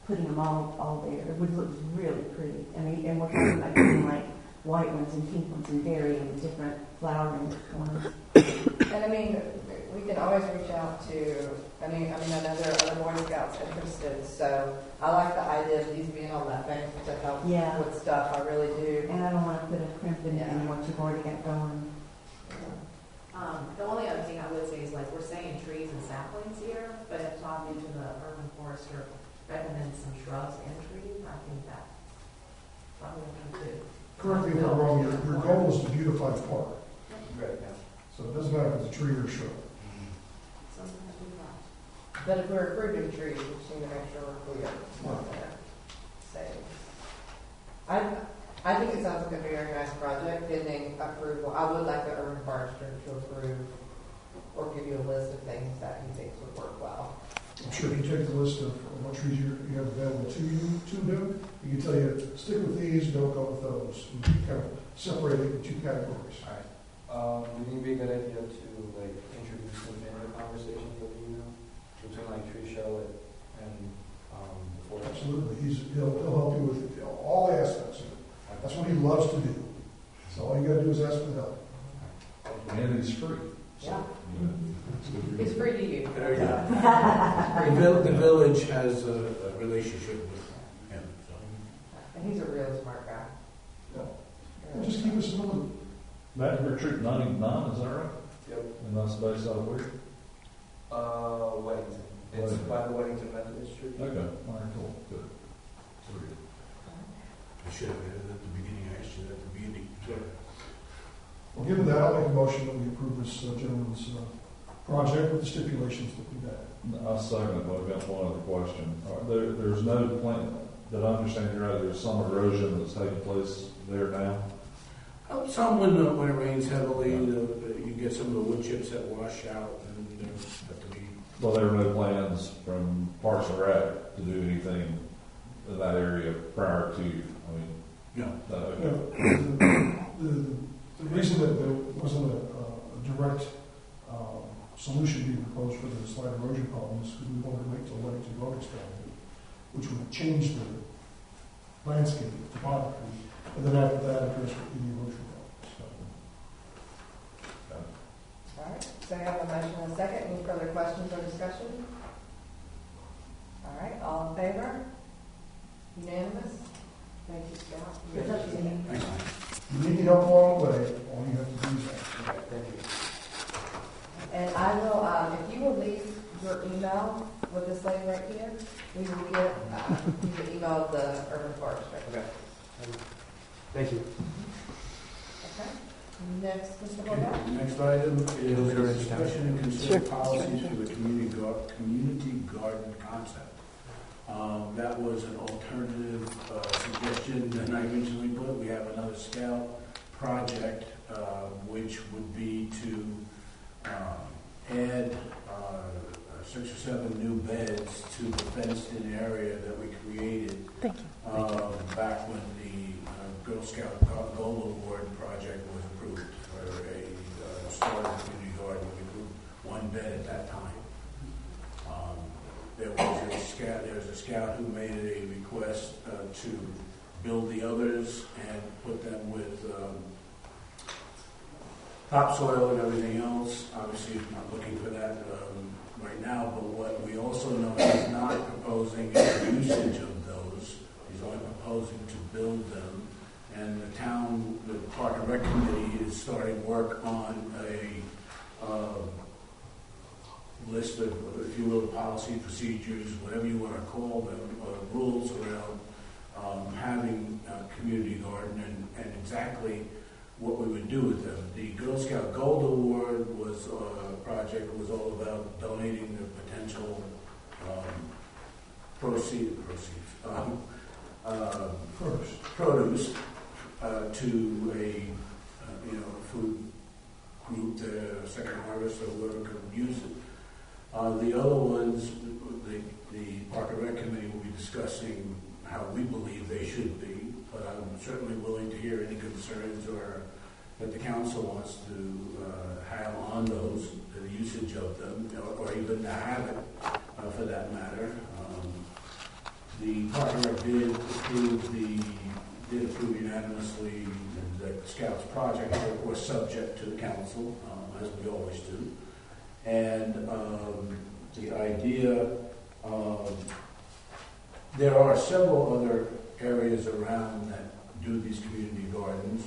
putting them all there. It would look really pretty. I mean, and we're talking about getting like white ones and pink ones and berry and different flowering ones. And I mean, we can always reach out to, I know there are other Boy Scouts interested, so I like the idea of these being on that bank to help with stuff, I really do. And I don't want to put a crimp in what you've already got going. The only other thing I would say is, like, we're saying trees and saplings here, but if Todd mentioned the urban forester recommends some shrubs and trees, I think that probably would be good. Correct me if I'm wrong, your your goal is to beautify the park. Right, yeah. So it doesn't matter if it's a tree or a shrub. But if we're approving trees, we just need to make sure we're clear on there. So, I think it sounds like a very nice project, pending approval. I would like the urban forester to approve or give you a list of things that he thinks would work well. I'm sure if you take the list of what trees you have available to you to do, he can tell you, stick with these, don't go with those. And you kind of separate it into two categories. Do you think it'd be a good idea to like introduce him in the conversation that you know between like tree shell and forest? Absolutely. He'll help you with all the aspects of it. That's what he loves to do. So all you gotta do is ask for the help. And it's free. Yeah. You know, It's free to you. There you go. The village has a relationship with him, so. And he's a real smart guy. And just keep us in the loop. Back to Retreat 99, is that right? Yep. And that's based out of where? Weddington. It's by the Weddington Methodist Church. Okay, all right, cool, good. Sweet. I should have added at the beginning, I asked you that at the beginning. Well, given that, I'll make a motion that we approve this gentleman's project with the stipulations that we've had. I'll second it, but I've got one other question. There's no plan, that I understand you're right, there's some erosion that's taking place there now? Some when it rains heavily, you get some of the wood chips that wash out and have to be. Well, there were no plans from Parks and Rec to do anything in that area prior to, No. The reason that there wasn't a direct solution being proposed for the slide erosion problem is because we wanted to wait till Weddington Road expanded, which would change the landscape topography, and then after that, address the erosion problem. All right, so I have a motion and a second. Any further questions or discussion? All right, all in favor? Unanimous? Thank you, Scott. It's up to you. Thanks. If you need help along the way, all you have to do is ask. Okay, thank you. And I will, if you will leave your email with this lady right here, we will get you the email of the urban forester. Okay. Thank you. Okay. Next, Mr. Bordeaux. Next item is discussion and consider policies for the community garden concept. That was an alternative suggestion that I originally put. We have another scout project, which would be to add 6 or 7 new beds to the fenced-in area that we created back when the Girl Scout Gold Award project was approved for a starter community garden. We approved 1 bed at that time. There was a scout who made a request to build the others and put them with topsoil and everything else. Obviously, he's not looking for that right now, but what we also know he's not proposing any usage of those. He's only proposing to build them. And the town, the Park and Rec Committee is starting work on a list of, if you will, policy, procedures, whatever you want to call them, rules around having a community garden and exactly what we would do with them. The Girl Scout Gold Award was was all about donating the potential produce to a food group, the Second Harvest, or whoever could use it. The other ones, the Park and Rec Committee will be discussing how we believe they should be, but I'm certainly willing to hear any concerns or that the council wants to have on those, the usage of them, or even to have it for that matter. The Park and Rec did approve unanimously the Scouts project, of course subject to the council, as we always do. And the idea there are several other areas around that do these community gardens.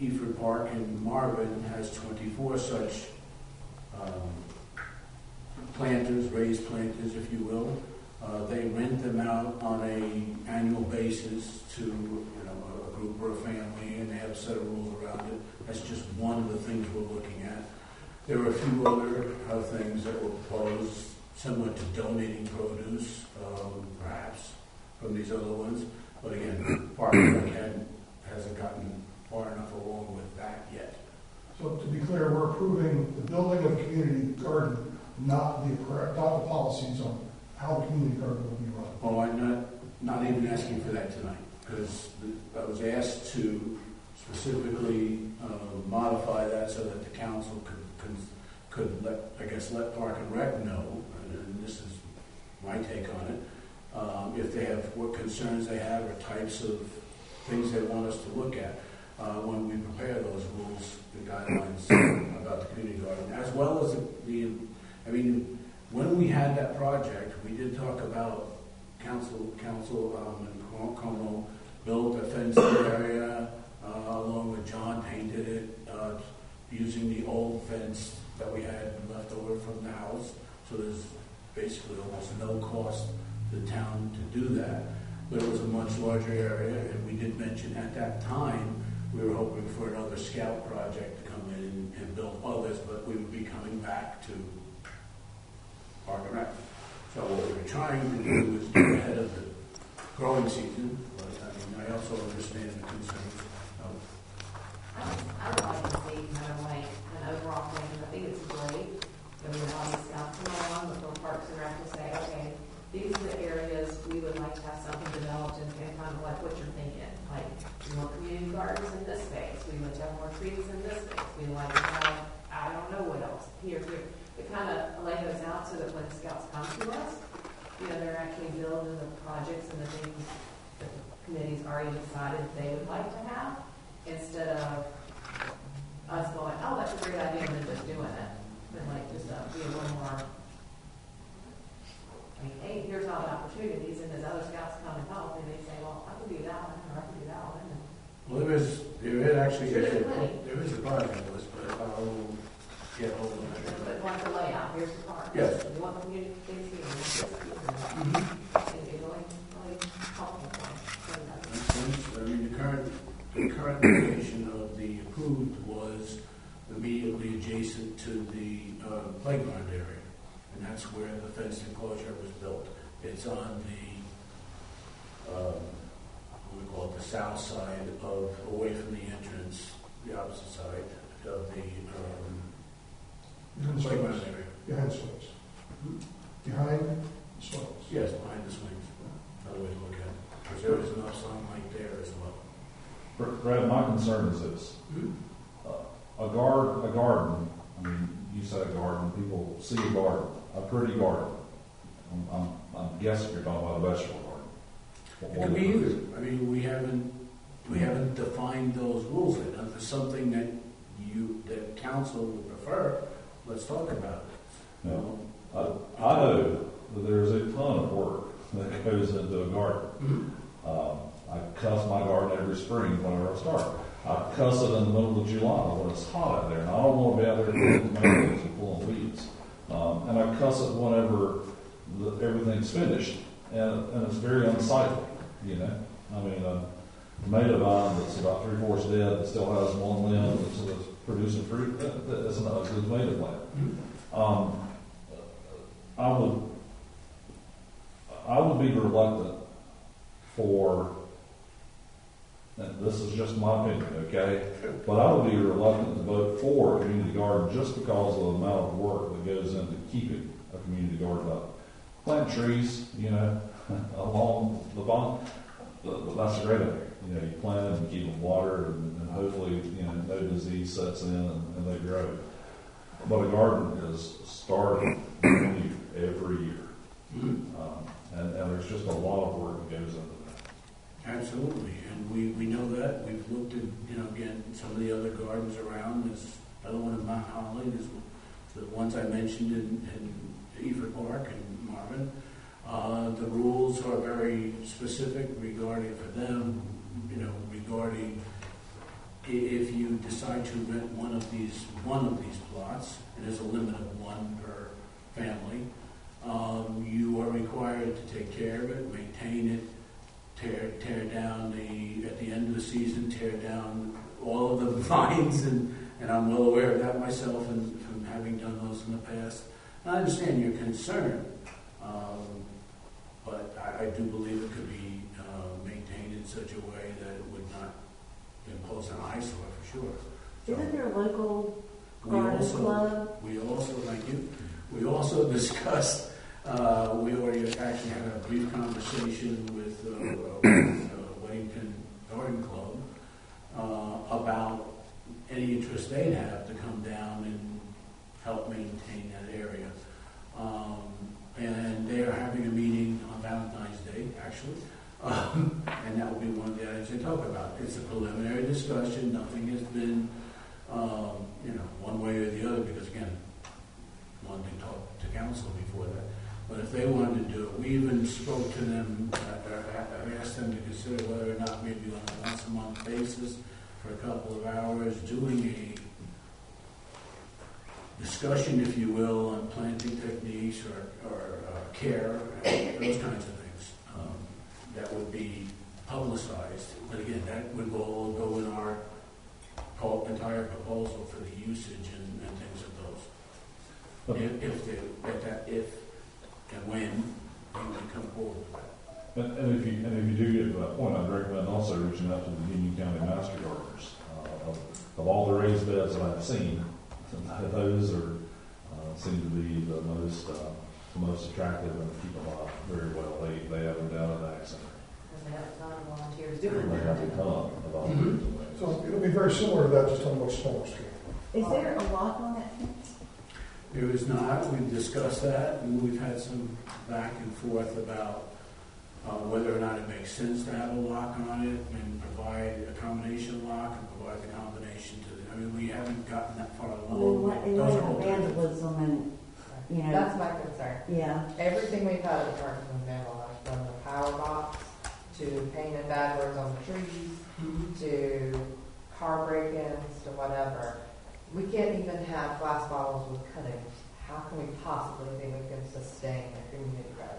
Eford Park in Marvin has 24 such planters, raised planters, if you will. They rent them out on an annual basis to a group or a family, and they have a set of rules around it. That's just one of the things we're looking at. There are a few other things that were proposed, similar to donating produce, perhaps, from these other ones. But again, Park and Rec hasn't gotten far enough along with that yet. So to be clear, we're approving the building of a community garden, not the policies on how the community garden will be run. Well, I'm not even asking for that tonight, because I was asked to specifically modify that so that the council could let Park and Rec know, and this is my take on it, if they have, what concerns they have or types of things they want us to look at when we prepare those rules and guidelines about the community garden, as well as when we had that project, we did talk about council and Como built a fenced area along with John painted it using the old fence that we had left over from the house. So there's basically almost no cost to the town to do that. But it was a much larger area, and we did mention at that time we were hoping for another scout project to come in and build others, but we would be coming back to Park and Rec. So what we were trying to do is get ahead of the growing season, but I also understand the concerns. I would like to see kind of like an overall plan. I think it's great that we have all these scouts come along with Parks and Rec to say, okay, these are the areas we would like to have something developed and kind of like what you're thinking. Like, we want community gardens in this space. We want to have more trees in this space. We like to have, I don't know what else, here. But kind of lay those out so that when scouts come to us, they're actually building the projects and the things that the committee's already decided they would like to have, instead of us going, oh, that's a great idea, and then just doing it. But like, just be a little more, hey, here's all the opportunities, and as other scouts come and help, and they say, well, I can do that one, or I can do that one. Well, there is a project list, but I'll get hold of it. But like the layout, here's the park. Yes. You want the community things here. And be really helpful for Makes sense. The current location of the approved was immediately adjacent to the playground area, and that's where the fenced enclosure was built. It's on the south side away from the entrance, the opposite side of the playground area. Behind swings. Behind the swings. Yes, behind the swings. Another way to look at it. Because there is enough sunlight there as well. Brad, my concern is this. A garden, I mean, you say a garden, people see a garden, a pretty garden. I'm guessing you're talking about a vegetable garden. It could be either. I mean, we haven't defined those rules yet. If there's something that council would prefer, let's talk about it. No. I know that there's a ton of work that goes into a garden. I cuss my garden every spring whenever I start. I cuss it in the middle of July when it's hot out there, and I don't want to be out there pulling tomatoes and pulling weeds. And I cuss it whenever everything's finished, and it's very unsightly, I mean, a tomato vine that's about 3/4 dead that still has one limb that's producing fruit, that's not a good tomato plant. I would be reluctant and this is just my opinion, okay? But I would be reluctant to vote for a community garden just because of the amount of work that goes into keeping a community garden up. Plant trees, along the bottom, that's a great idea. You plant them and keep them watered, and hopefully, no disease sets in and they grow. But a garden is started new every year. And there's just a lot of work that goes into that. Absolutely, and we know that. We've looked at, again, some of the other gardens around. There's another one in Mount Holly. There's the ones I mentioned in Eford Park and Marvin. The rules are very specific regarding for them, regarding if you decide to rent one of these plots, and there's a limit of one per family, you are required to take care of it, maintain it, tear down at the end of the season, tear down all of the vines, and I'm well aware of that myself and from having done those in the past. And I understand your concern, but I do believe it could be maintained in such a way that it would not impose an eyesore for sure. Isn't there a local We garden also- club? We also, thank you, we also discussed, we already actually had a brief conversation with Weddington Garden Club about any interest they'd have to come down and help maintain that area. And they're having a meeting on Valentine's Day, actually, and that will be one of the items they talk about. It's a preliminary discussion, nothing has been, one way or the other, because again, one can talk to council before that. But if they wanted to do it, we even spoke to them, I've asked them to consider whether or not maybe on a once-a-month basis for a couple of hours, doing a discussion, if you will, on planting techniques or care, those kinds of things. That would be publicized. But again, that would all go in our entire proposal for the usage and things of those. If and when we come forward with that. And if you do get to that point, I'd recommend also reaching out to the Union County Master Gardeners. Of all the raised beds that I've seen, those are seem to be the most attractive and keep alive very well. They have them down at the Ag Center. Because they have a ton of volunteers doing They that. have a ton of volunteers. So it'll be very similar to that, just on a much smaller scale. Is there a lock on that fence? There is not. We've discussed that, and we've had some back and forth about whether or not it makes sense to have a lock on it and provide a combination lock and provide the combination to the. I mean, we haven't gotten that far along. Those are all Vandalism and, That's my concern. yeah. Everything we've had at the park has been vandalized, from the power box to painted bad words on the trees, to car break-ins, to whatever. We can't even have glass bottles with cuttings. How can we possibly think we can sustain a community garden?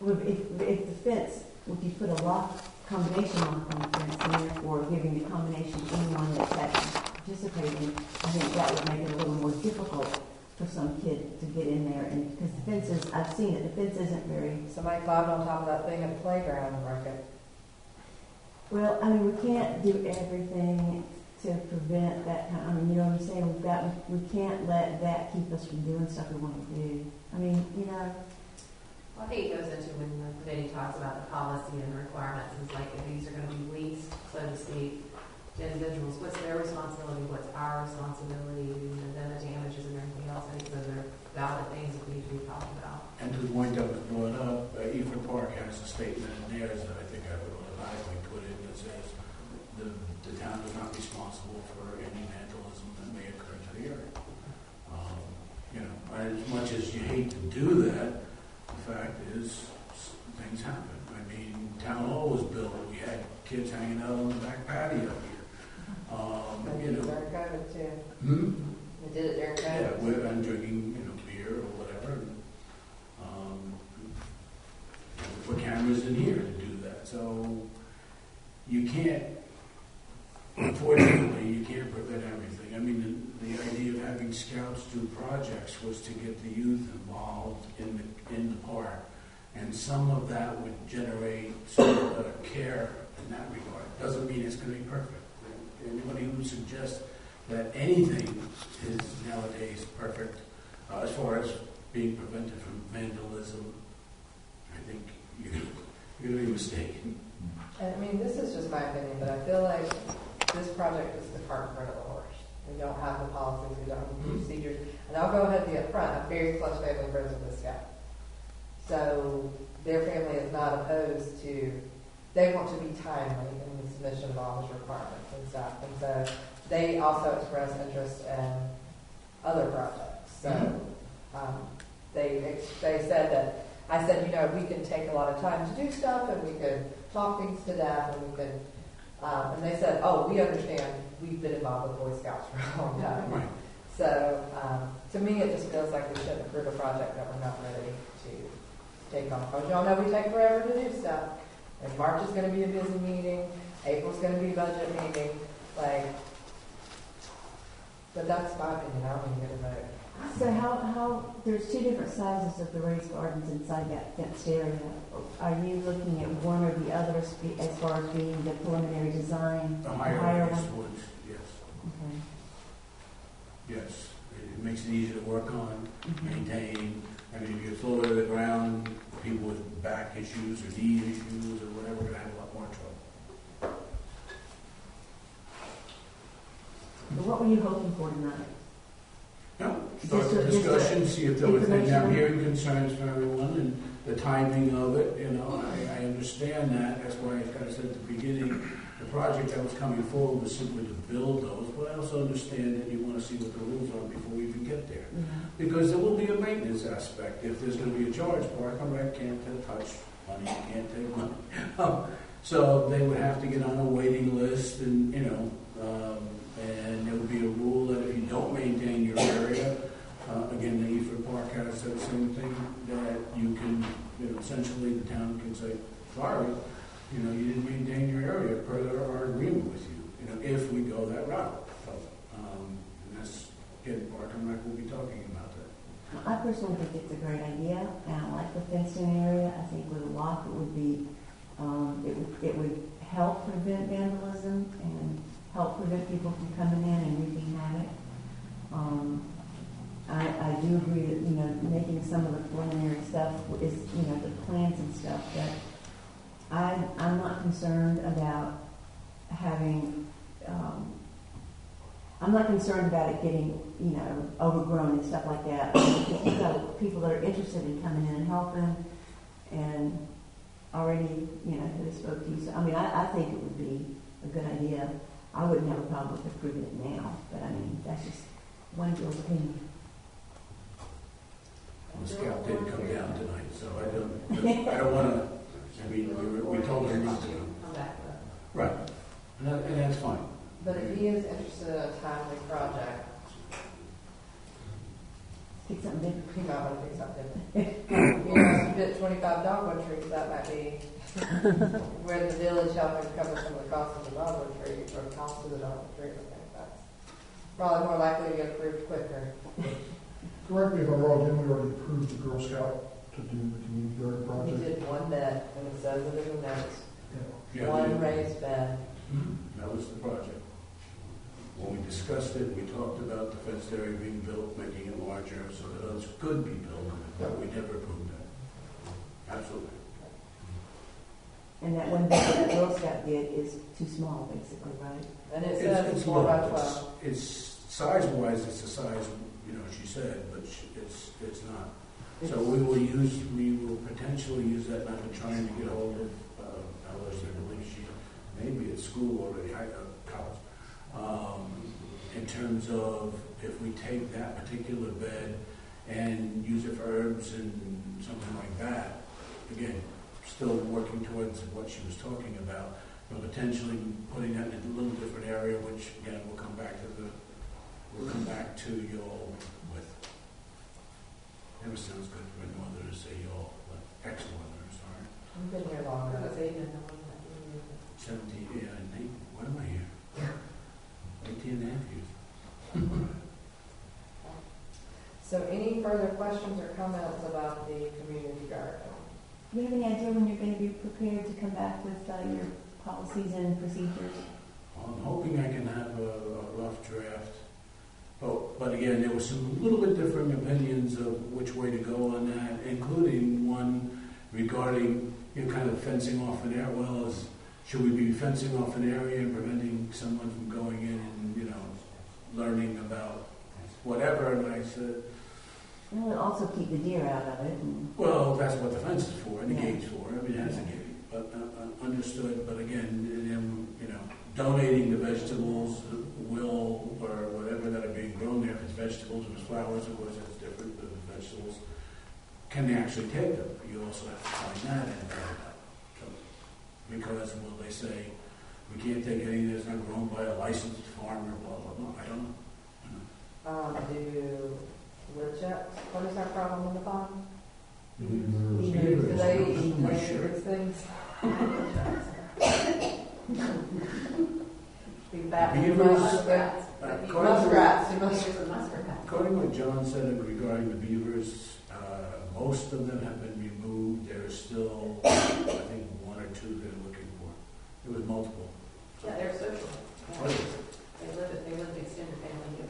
If the fence, if you put a lock, combination lock on the fence, and therefore giving the combination to anyone that's actually participating, I think that would make it a little more difficult for some kid to get in there. And because the fence is, I've seen it, the fence isn't very, Somebody climbed on top of that thing at the playground and broke it. well, I mean, we can't do everything to prevent that kind, I mean, you know what I'm saying? We can't let that keep us from doing stuff we want to do. I mean, Well, I think it goes into when the committee talks about the policy and requirements, it's like if these are going to be leased, so to speak, to individuals, what's their responsibility, what's our responsibility, and then the damages and everything else. I think those are valid things that need to be talked about. And to the point that was brought up, Eford Park has a statement in theirs that I think I would automatically put in that says the town is not responsible for any vandalism that may occur to the area. As much as you hate to do that, the fact is things happen. I mean, Town Hall was built, we had kids hanging out on the back patio here. They did it during COVID too. They did it during COVID. Yeah, I'm drinking, beer or whatever. Put cameras in here to do that. So you can't, unfortunately, you can't prevent everything. I mean, the idea of having scouts do projects was to get the youth involved in the park, and some of that would generate sort of care in that regard. Doesn't mean it's going to be perfect. Anybody who suggests that anything is nowadays perfect, as far as being prevented from vandalism, I think you're going to be mistaken. And I mean, this is just my opinion, but I feel like this project is the cart in front of the horse. We don't have the policies, we don't have the procedures. And I'll go ahead and be upfront, I'm very close family friends with this guy. So their family is not opposed to, they want to be timely in the submission of all his requirements and stuff. And so they also express interest in other projects. So they said that, I said, we can take a lot of time to do stuff and we could talk things to death and we could, and they said, oh, we understand, we've been involved with Boy Scouts for a long time. Right. So to me, it just feels like we shouldn't approve a project that we're not ready to take off. As y'all know, we take forever to do stuff. And March is gonna be a busy meeting, April's gonna be budget meeting, like, but that's my opinion, I don't even get a vote. So how, there's two different sizes of the raised gardens inside that fenced area. Are you looking at one or the other as far as being the preliminary design? The higher one? ones, yes. Okay. Yes, it makes it easier to work on, Mhm. maintain. I mean, if you throw it to the ground, people with back issues or knee issues or whatever are going to have a lot more trouble. But what were you hoping for tonight? No, start the Just a discussion, see if there was things. I'm informational- hearing concerns from everyone and the timing of it, you know, I understand that. That's why I kind of said at the beginning, the project that was coming forward was simply to build those, but I also understand that you want to see what the rules are before we even get there. Because there will be a maintenance aspect. If there's going to be a charge, Park and Rec can't touch money, can't take money. So they would have to get on a waiting list and, you know, and there would be a rule that if you don't maintain your area, again, the Eford Park has that same thing, that you can, you know, essentially the town can say, sorry, you know, you didn't maintain your area per our agreement with you, you know, if we go that route. So, and that's, again, Park and Rec will be talking about that. I personally think it's a great idea, and I like the fenced-in area. I think with a lock, it would be, it would help prevent vandalism and help prevent people from coming in and wreaking havoc. I do agree that, you know, making some of the preliminary stuff is, you know, the plans and stuff, but I'm not concerned about having, I'm not concerned about it getting, you know, overgrown and stuff like that. You've got people that are interested in coming in and helping and already, you know, who spoke to you. So, I mean, I think it would be a good idea. I wouldn't have a problem with approving it now, but I mean, that's just one girl's opinion. The scout didn't come down tonight, so I don't want to, I mean, we told her not to. Come back with it. Right, and that's fine. But if he is interested in a timely project, Pick something different. he might want to pick something different. He wants to fit 25 dogwood trees, that might be where the village helping cover some of the cost of the dogwood tree, or the cost of the dogwood tree. I think that's probably more likely to get approved quicker. Correct me if I'm wrong, didn't we already approve the Girl Scout to do the community garden We project? did one bed, and it says it in the notes. Yeah, One raised bed. that was the project. When we discussed it, we talked about the fenced area being built, making it larger so that others could be built, but we never approved that. Absolutely. And that one that the Girl Scout did is too small, basically, right? And it says it's 4 by 12. It's size-wise, it's the size, you know, she said, but it's not. So we will potentially use that, and I've been trying to get hold of, Alice, I believe she may be at school already, college. In terms of if we take that particular bed and use it for herbs and something like that, again, still working towards what she was talking about, but potentially putting that in a little different area, which again, we'll come back to y'all with. Never sounds good for a northerner to say y'all, but ex-northerners, sorry. I've been here longer. That's even the one that we moved. 17, yeah, and what am I here? 18 and a half years. So any further questions or comments about the community garden? Do you have any idea when you're going to be prepared to come back with your policies and procedures? I'm hoping I can have a rough draft. But again, there were some little bit differing opinions of which way to go on that, including one regarding, you know, kind of fencing off an area. Well, should we be fencing off an area and preventing someone from going in and, you know, learning about whatever? And I said, Well, it'll also keep the deer out of it. And well, that's what the fence is for, and the Yeah. gate's for. I mean, it has a gate, but understood. But again, you know, donating the vegetables or whatever that are being grown there. If it's vegetables, if it's flowers, of course, that's different. But the vegetables, can they actually take them? You also have to find that in there. So, because will they say we can't take anything that's not grown by a licensed farmer? Blah blah blah. I don't know. Do woodchucks, what is our problem in the pond? Do they eat these things? Be back. Beavers, Muskrats. according to what John said regarding the beavers, most of them have been removed. There's still, I think, one or two they're looking for. It was multiple. Yeah, they're social. Oh, yes. They live extended family here.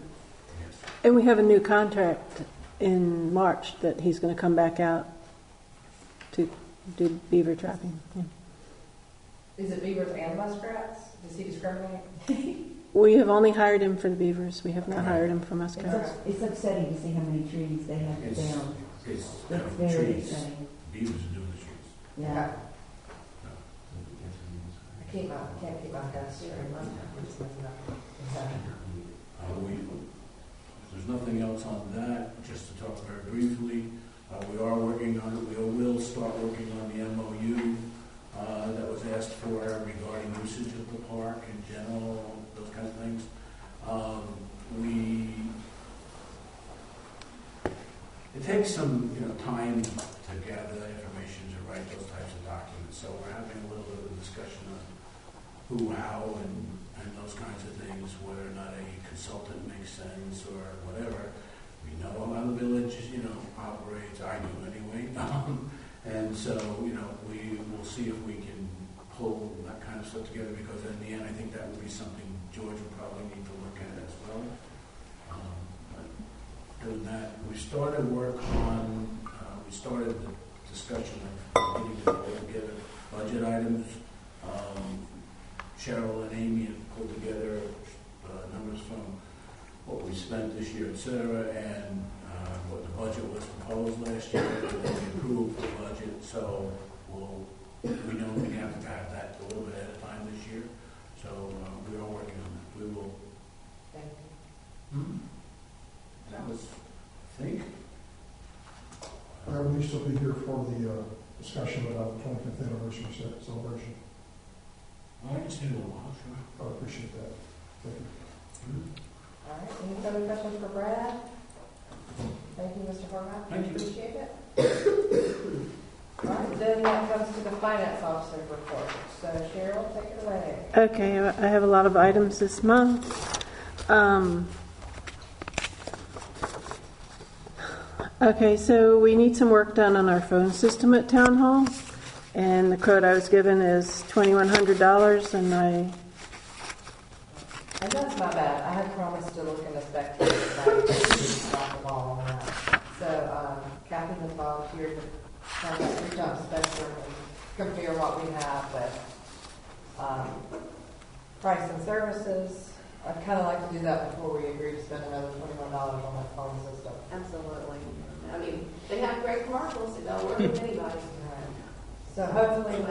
Yes. And we have a new contract in March that he's going to come back out to do beaver trapping. Yeah. Is it beavers and muskrats? Does he discriminate? We have only hired him for the beavers. We have not hired him for It's, muskrats. it's upsetting to see how many trees they have It's, down. it's It's very trees. upsetting. Beavers are doing the trees. Yeah. I can't keep my hands straight. If there's nothing else on that, just to talk very briefly, we are working on it. We will start working on the MOU that was asked for regarding usage of the park in general, those kinds of things. It takes some time to gather that information to write those types of documents. So we're having a little bit of a discussion on who, how, and those kinds of things, whether or not a consultant makes sense or whatever. We know how the village, operates. I do anyway. And so, we will see if we can pull that kind of stuff together, because in the end, I think that would be something George would probably need to look at as well. But other than that, we started the discussion of getting together budget items. Cheryl and Amy have pulled together numbers from what we spent this year, et cetera, and what the budget was proposed last year, and then we approved the budget. So we know we have to have that a little bit at a time this year. So we are working on that. We will. Thank you. That was, I think. Will you still be here for the discussion about the 25th anniversary celebration? I can stay a little while, sure. I appreciate that. Thank you. All right, any further questions for Brad? Thank you, Mr. Horvath. Thank you. Appreciate it. All right, then that comes to the finance officer report. So Cheryl, take it away. Okay, I have a lot of items this month. Okay, so we need some work done on our phone system at Town Hall. And the quote I was given is $2,100, and And that's my bad. I had promised to look into Spectrum, but I didn't drop the ball on that. So Kathy has volunteered to reach out to Spectrum and compare what we have with price and services. I'd kind of like to do that before we agree to spend another $21 on that phone system. Absolutely. I mean, they have great commercials, so they'll work with anybody. So hopefully we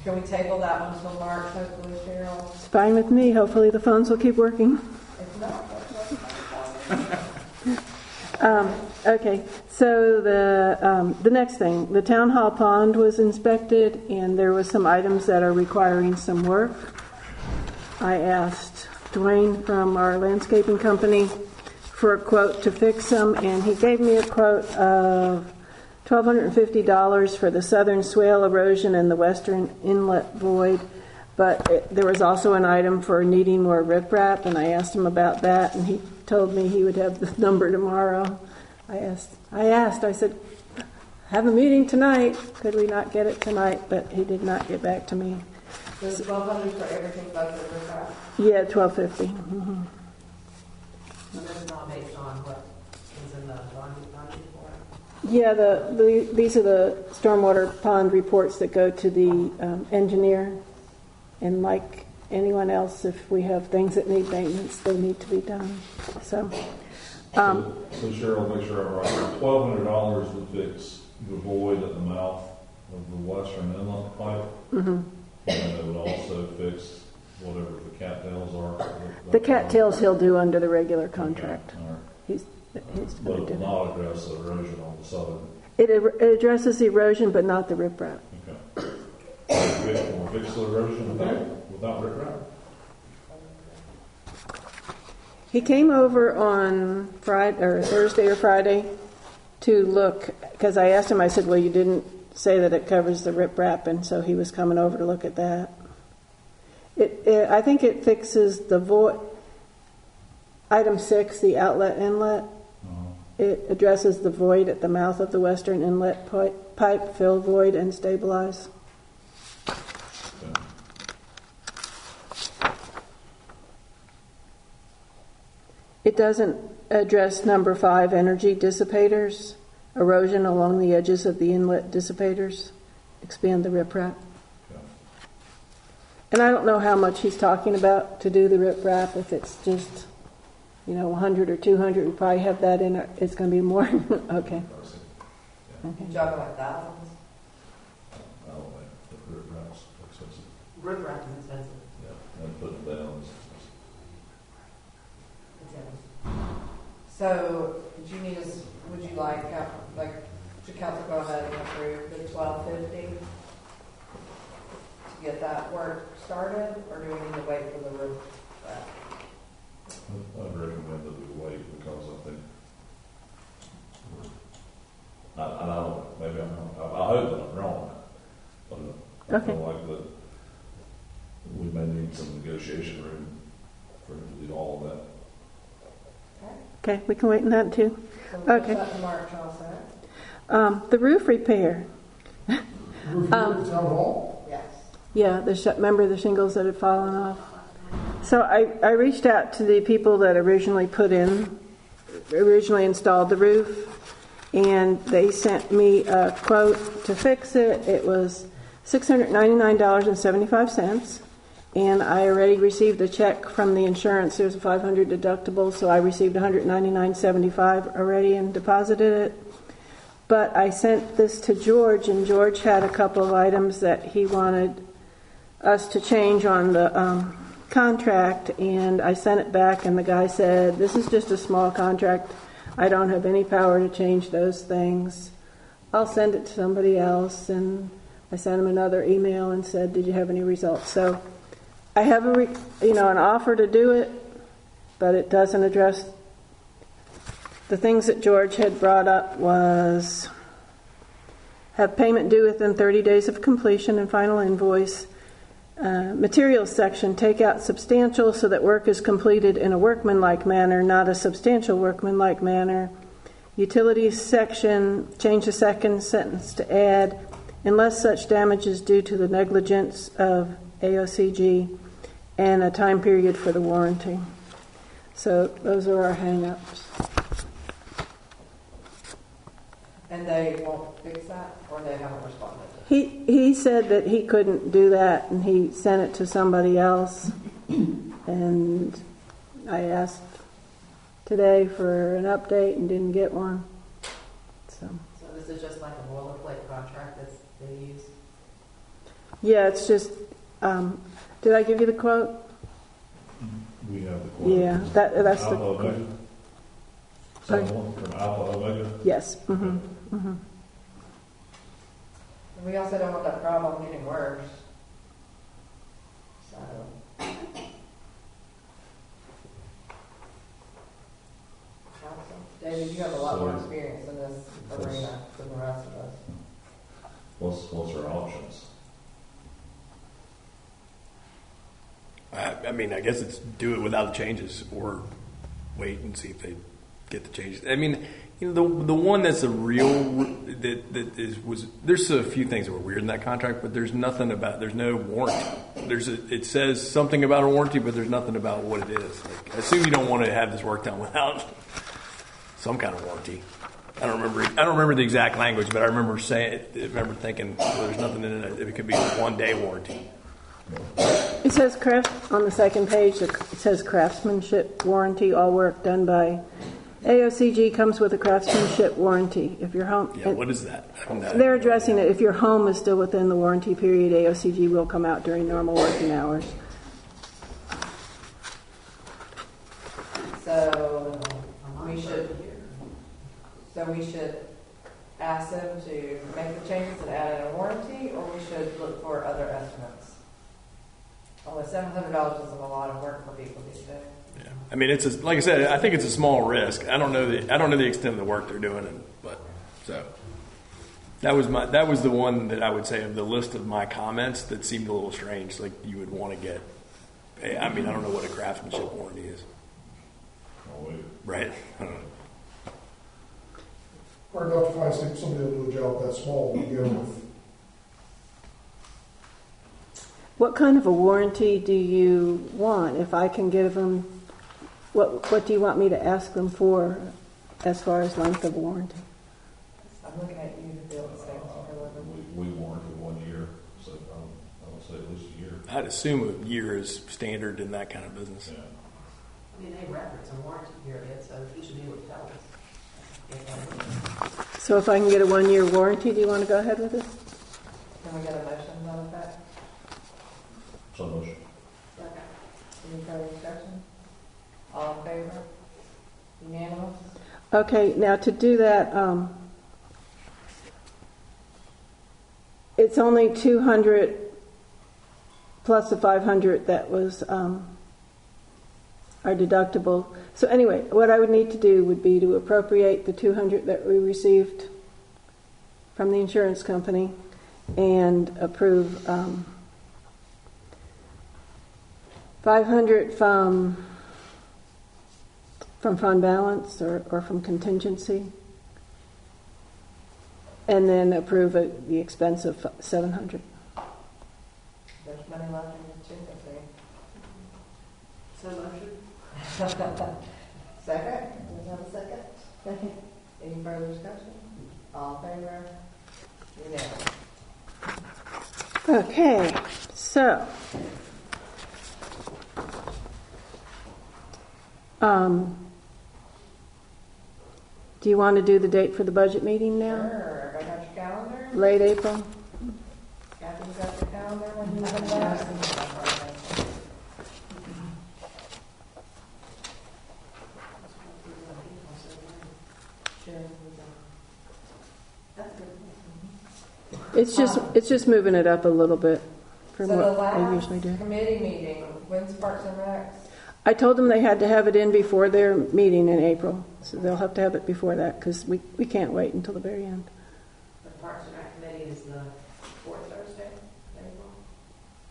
can we table that one until March, hopefully, Cheryl? it's fine with me. Hopefully the phones will keep working. If not, that's Okay, so the next thing, the town hall pond was inspected, and there was some items that are requiring some work. I asked Dwayne from our landscaping company for a quote to fix them, and he gave me a quote of $1,250 for the southern swale erosion and the western inlet void. But there was also an item for needing more riprap, and I asked him about that, and he told me he would have the number tomorrow. I said, have a meeting tonight. Could we not get it tonight? But he did not get back to me. There's $1,200 for everything but the riprap. Yeah, $1,250. Mm-hmm. So this is all based on what is in the bond report? Yeah, these are the stormwater pond reports that go to the engineer. And like anyone else, if we have things that need maintenance, they need to be done. So Cheryl, make sure I'm right. $1,200 would fix the void at the mouth of the western inlet pipe, mm-hmm. and it would also fix whatever the cattails are. The cattails he'll do under the regular contract. Okay. All right. He's But going it to will do not address the erosion on the southern. it addresses the erosion, but not the riprap. Okay. We'll fix the erosion without riprap? He came over on Thursday or Friday, to look, because I asked him, I said, well, you didn't say that it covers the riprap, and so he was coming over to look at that. I think it fixes the void. Item 6, the outlet inlet. It addresses the void at the mouth of the western inlet pipe, fill void, and stabilize. It doesn't address number 5, energy dissipators, erosion along the edges of the inlet dissipators, expand the riprap. And I don't know how much he's talking about to do the riprap. If it's just, 100 or 200, we probably have that in it. It's going to be more. Okay. You talking about thousands? I don't think the riprap's expensive. Riprap is expensive. Yeah, and putting it down is So, would you like to council go ahead and approve the $1,250 to get that work started, or do we need to wait for the roof? I'd recommend that we wait because I think, I don't, maybe I'm wrong. I hope that I'm wrong. But I feel like that we may need some negotiation room for him to do all of that. Okay, we can wait on that too. So Okay. That in March also? The roof repair. Roof here at Town Hall? Yes. Yeah, remember the shingles that had fallen off? So I reached out to the people that originally installed the roof, and they sent me a quote to fix it. It was $699.75, and I already received a check from the insurance. There's a $500 deductible, so I received $199.75 already and deposited it. But I sent this to George, and George had a couple of items that he wanted us to change on the contract, and I sent it back, and the guy said, this is just a small contract. I don't have any power to change those things. I'll send it to somebody else. And I sent him another email and said, did you have any results? So I have an offer to do it, but it doesn't address the things that George had brought up. Was have payment due within 30 days of completion and final invoice. Materials section, take out substantial so that work is completed in a workmanlike manner, not a substantial workmanlike manner. Utilities section, change the second sentence to add, unless such damage is due to the negligence of AOCG, and a time period for the warranty. So those are our hang-ups. And they won't fix that, or they haven't responded? He said that he couldn't do that, and he sent it to somebody else. And I asked today for an update and didn't get one. So this is just like a boilerplate contract that they use? Yeah, it's just, did I give you the quote? We have the quote. Yeah, that's the Alpha Omega. Someone from Alpha Omega. Yes. Mm-hmm. Mm-hmm. And we also don't want that problem getting worse. So. David, you have a lot more experience in this arena than the rest of us. What's our options? I mean, I guess it's do it without the changes or wait and see if they get the changes. I mean, the one that's a real there's a few things that were weird in that contract, but there's no warranty. It says something about a warranty, but there's nothing about what it is. Like, I assume you don't want to have this work done without some kind of warranty. I don't remember the exact language, but I remember thinking, well, there's nothing in it. It could be a 1-day warranty. It says on the second page, it says craftsmanship warranty, all work done by AOCG comes with a craftsmanship warranty. If your home, yeah, what is that? They're addressing it. If your home is still within the warranty period, AOCG will come out during normal working hours. So we should ask them to make the changes and add in a warranty, or we should look for other estimates. Only $700 isn't a lot of work for people these days. Yeah. I mean, like I said, I think it's a small risk. I don't know the extent of the work they're doing, but So that was the one that I would say of the list of my comments that seemed a little strange. Like you would want to get. I mean, I don't know what a craftsmanship warranty is. Oh, wait. Right. I don't know. Hard enough to find somebody that'll do a job that small to begin with. What kind of a warranty do you want? If I can give them, what do you want me to ask them for as far as length of warranty? I'm looking at you to be able to say whatever. We warranted 1 year, so I would say at least a year. I'd assume a year is standard in that kind of business. Yeah. I mean, they reference a warranty period, so he should be able to tell us. So if I can get a 1-year warranty, do you want to go ahead with it? Can we get a motion to that effect? So motion. Any further discussion? All in favor? Unanimous? Okay, now to do that, it's only 200 plus the 500 that was our deductible. So anyway, what I would need to do would be to appropriate the 200 that we received from the insurance company and approve 500 from fund balance or from contingency, and then approve the expense of 700. There's money left in the contingency. So motion? Second? Does that have a second? Second. Any further discussion? All in favor? Unanimous. Okay, so do you want to do the date for the budget meeting now? Sure. I got your calendar. Late April? Kathy's got your calendar when you come back. It's just moving it up a little bit from So the what I last usually do. committee meeting, when's Parks and Recs? I told them they had to have it in before their meeting in April, so they'll have to have it before that because we can't wait until the very end. The Parks and Rec Committee is the fourth Thursday of April.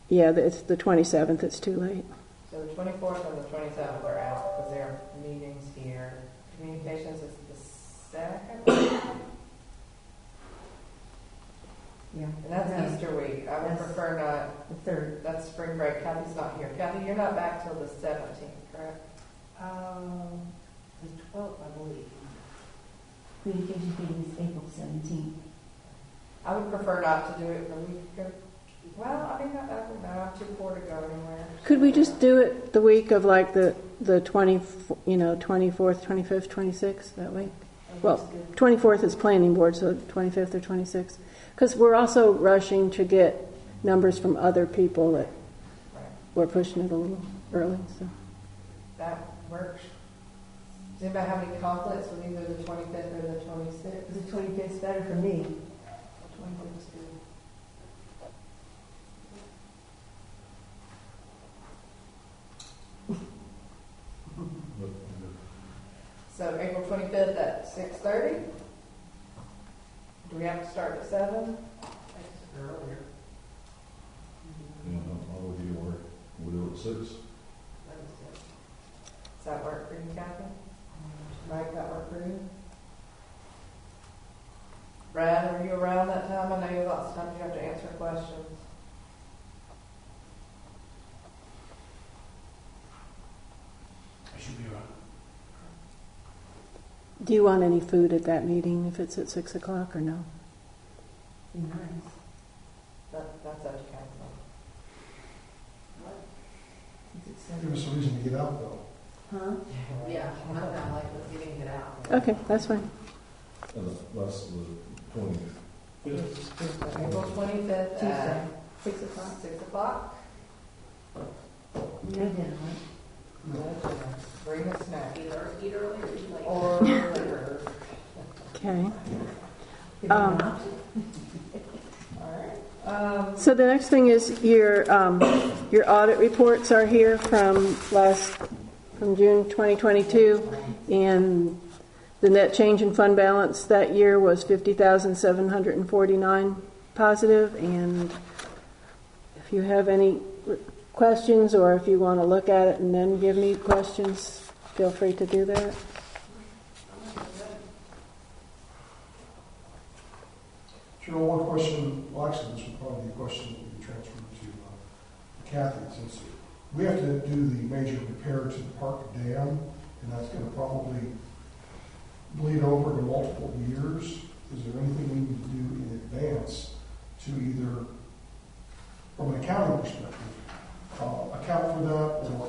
Yeah, it's the 27th. It's too late. So the 24th and the 27th are out because there are meetings here. Communications is the 2nd? Yeah. And that's Easter week. I would That's prefer not. The 3rd. That's spring break. Kathy's not here. Kathy, you're not back till the 17th, correct? The 12th, I believe. Communications meeting is April 17th. I would prefer not to do it the week of, well, I mean, I don't know. I'm too poor to go anywhere. Could we just do it the week of like the 24th, 25th, 26th that week? Well, 24th is planning board, so 25th or 26th. Because we're also rushing to get numbers from other people that Right. we're pushing it a little early. So That works. Does anybody have any conflicts with either the 25th or the 26th? The 25th is better for me. The 25th is good. So April 25th at 6:30? Do we have to start at 7? Earlier. Yeah, I'll review work. We'll do it at 6. Does that work for you, Kathy? Mike, that work for you? Brad, are you around that time? I know you lots of times you have to answer questions. I should be around. do you want any food at that meeting if it's at 6 o'clock or no? Be nice. That's up to council. Since it's Give us a reason to get out, though. Huh? Yeah, I'm kind of like, let's get it out. Okay, that's fine. And that's the 20th. April 25th Tuesday. at 6 o'clock. 6 o'clock. No dinner, right? Bring a snack. Eat early or eat late. Or later. Okay. Give me an option. All right. So the next thing is your audit reports are here from June 2022, and The net change in fund balance that year was $50,749 positive, and if you have any questions or if you want to look at it and then give me questions, feel free to do that. Cheryl, one question, well, actually, this would probably be a question that would be transferred to Kathy, since we have to do the major repair to the park dam, and that's going to probably bleed over to multiple years. Is there anything we need to do in advance to either, from an accounting perspective, account for that, or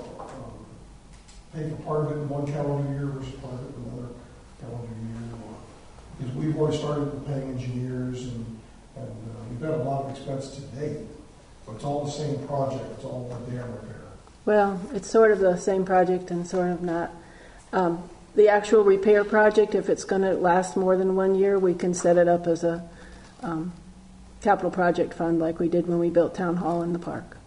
pay for part of it in one calendar year versus part of it in another calendar year? Or, because we've already started paying engineers, and we've got a lot of expense to date, but it's all the same project. It's all one dam repair. Well, it's sort of the same project and sort of not. The actual repair project, if it's going to last more than 1 year, we can set it up as a capital project fund like we did when we built Town Hall in the park.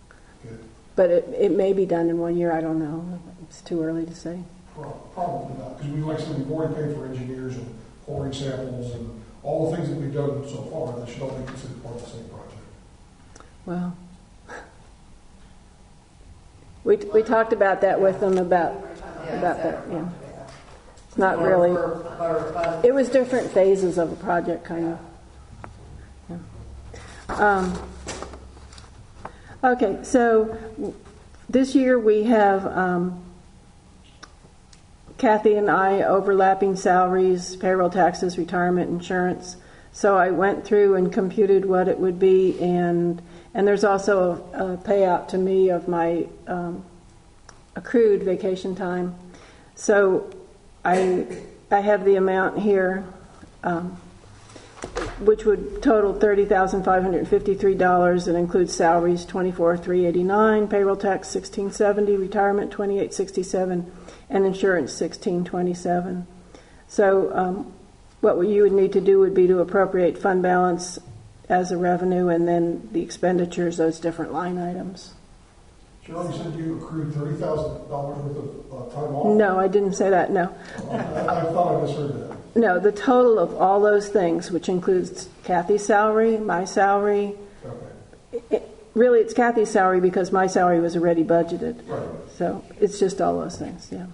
Good. But it may be done in 1 year. I don't know. It's too early to say. Probably not, because like I said, we've already paid for engineers and pouring samples and all the things that we've done so far. That should all be considered part of the same project. Well, we talked about that with them about that. Yeah, it's not really. It was different phases of a project, kind of. Yeah. Okay, so this year we have Kathy and I overlapping salaries, payroll taxes, retirement, insurance. So I went through and computed what it would be, and there's also a payout to me of my accrued vacation time. So I have the amount here, which would total $30,553. It includes salaries $24,389, payroll tax $1,670, retirement $2,867, and insurance $1,627. So what you would need to do would be to appropriate fund balance as a revenue, and then the expenditures, those different line items. Cheryl, you said you accrued $30,000 worth of time off? No, I didn't say that, no. I thought I misheard that. No, the total of all those things, which includes Kathy's salary, my salary. Okay. Really, it's Kathy's salary because my salary was already budgeted. Right. So it's just all those things, yeah.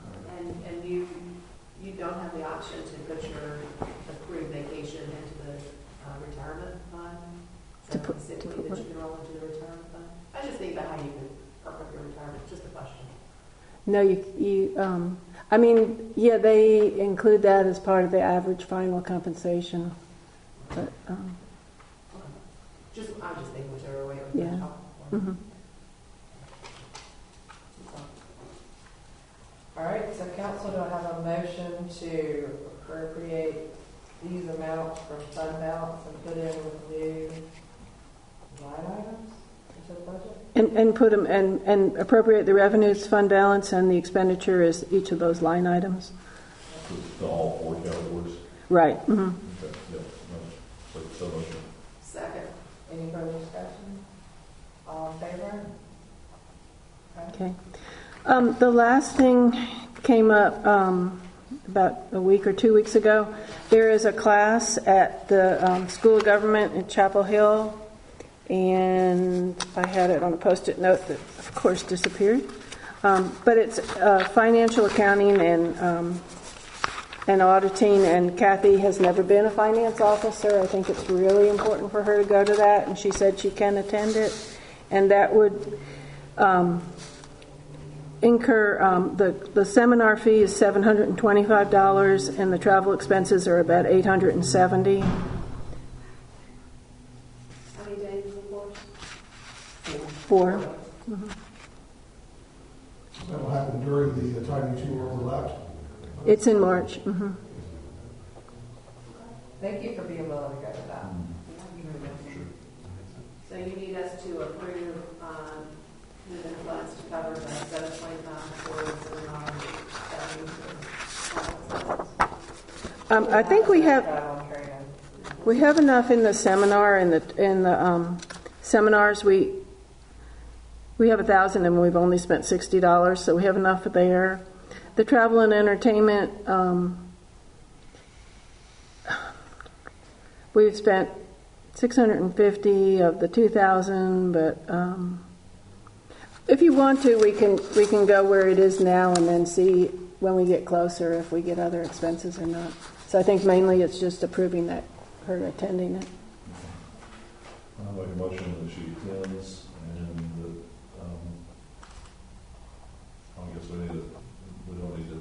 And you don't have the option to put your accrued vacation into the retirement fund? To put that you can roll into the retirement fund? I just think about how you could perk up your retirement, just a question. No, I mean, yeah, they include that as part of the average final compensation. But, I was just thinking whichever way it would yeah. be helpful. Mm-hmm. All right, so council, do I have a motion to appropriate these amounts from fund balance and put in with new line items into the budget? And put them and appropriate the revenues, fund balance, and the expenditure is each of those line items. To all four categories? Right. Mm-hmm. Okay, yeah. So motion. Second. Any further discussion? All in favor? Okay. The last thing came up about a week or 2 weeks ago. There is a class at the School of Government in Chapel Hill, and I had it on a Post-it note that, of course, disappeared. But it's financial accounting and auditing, and Kathy has never been a finance officer. I think it's really important for her to go to that, and she said she can attend it, and that would incur the seminar fee is $725, and the travel expenses are about $870. How many days is the course? 4. Mm-hmm. That'll happen during the time you two are overlapped. It's in March. Mm-hmm. Thank you for being willing to go to that. So you need us to approve moving funds to cover the $725 for the I think we have enough in the seminar and the seminars. We have 1,000 and we've only spent $60, so we have enough there. The travel and entertainment, we've spent 650 of the 2,000, but if you want to, we can go where it is now and then see when we get closer if we get other expenses or not. So I think mainly it's just approving that her attending it. I'll make a motion that she attends, and that, I guess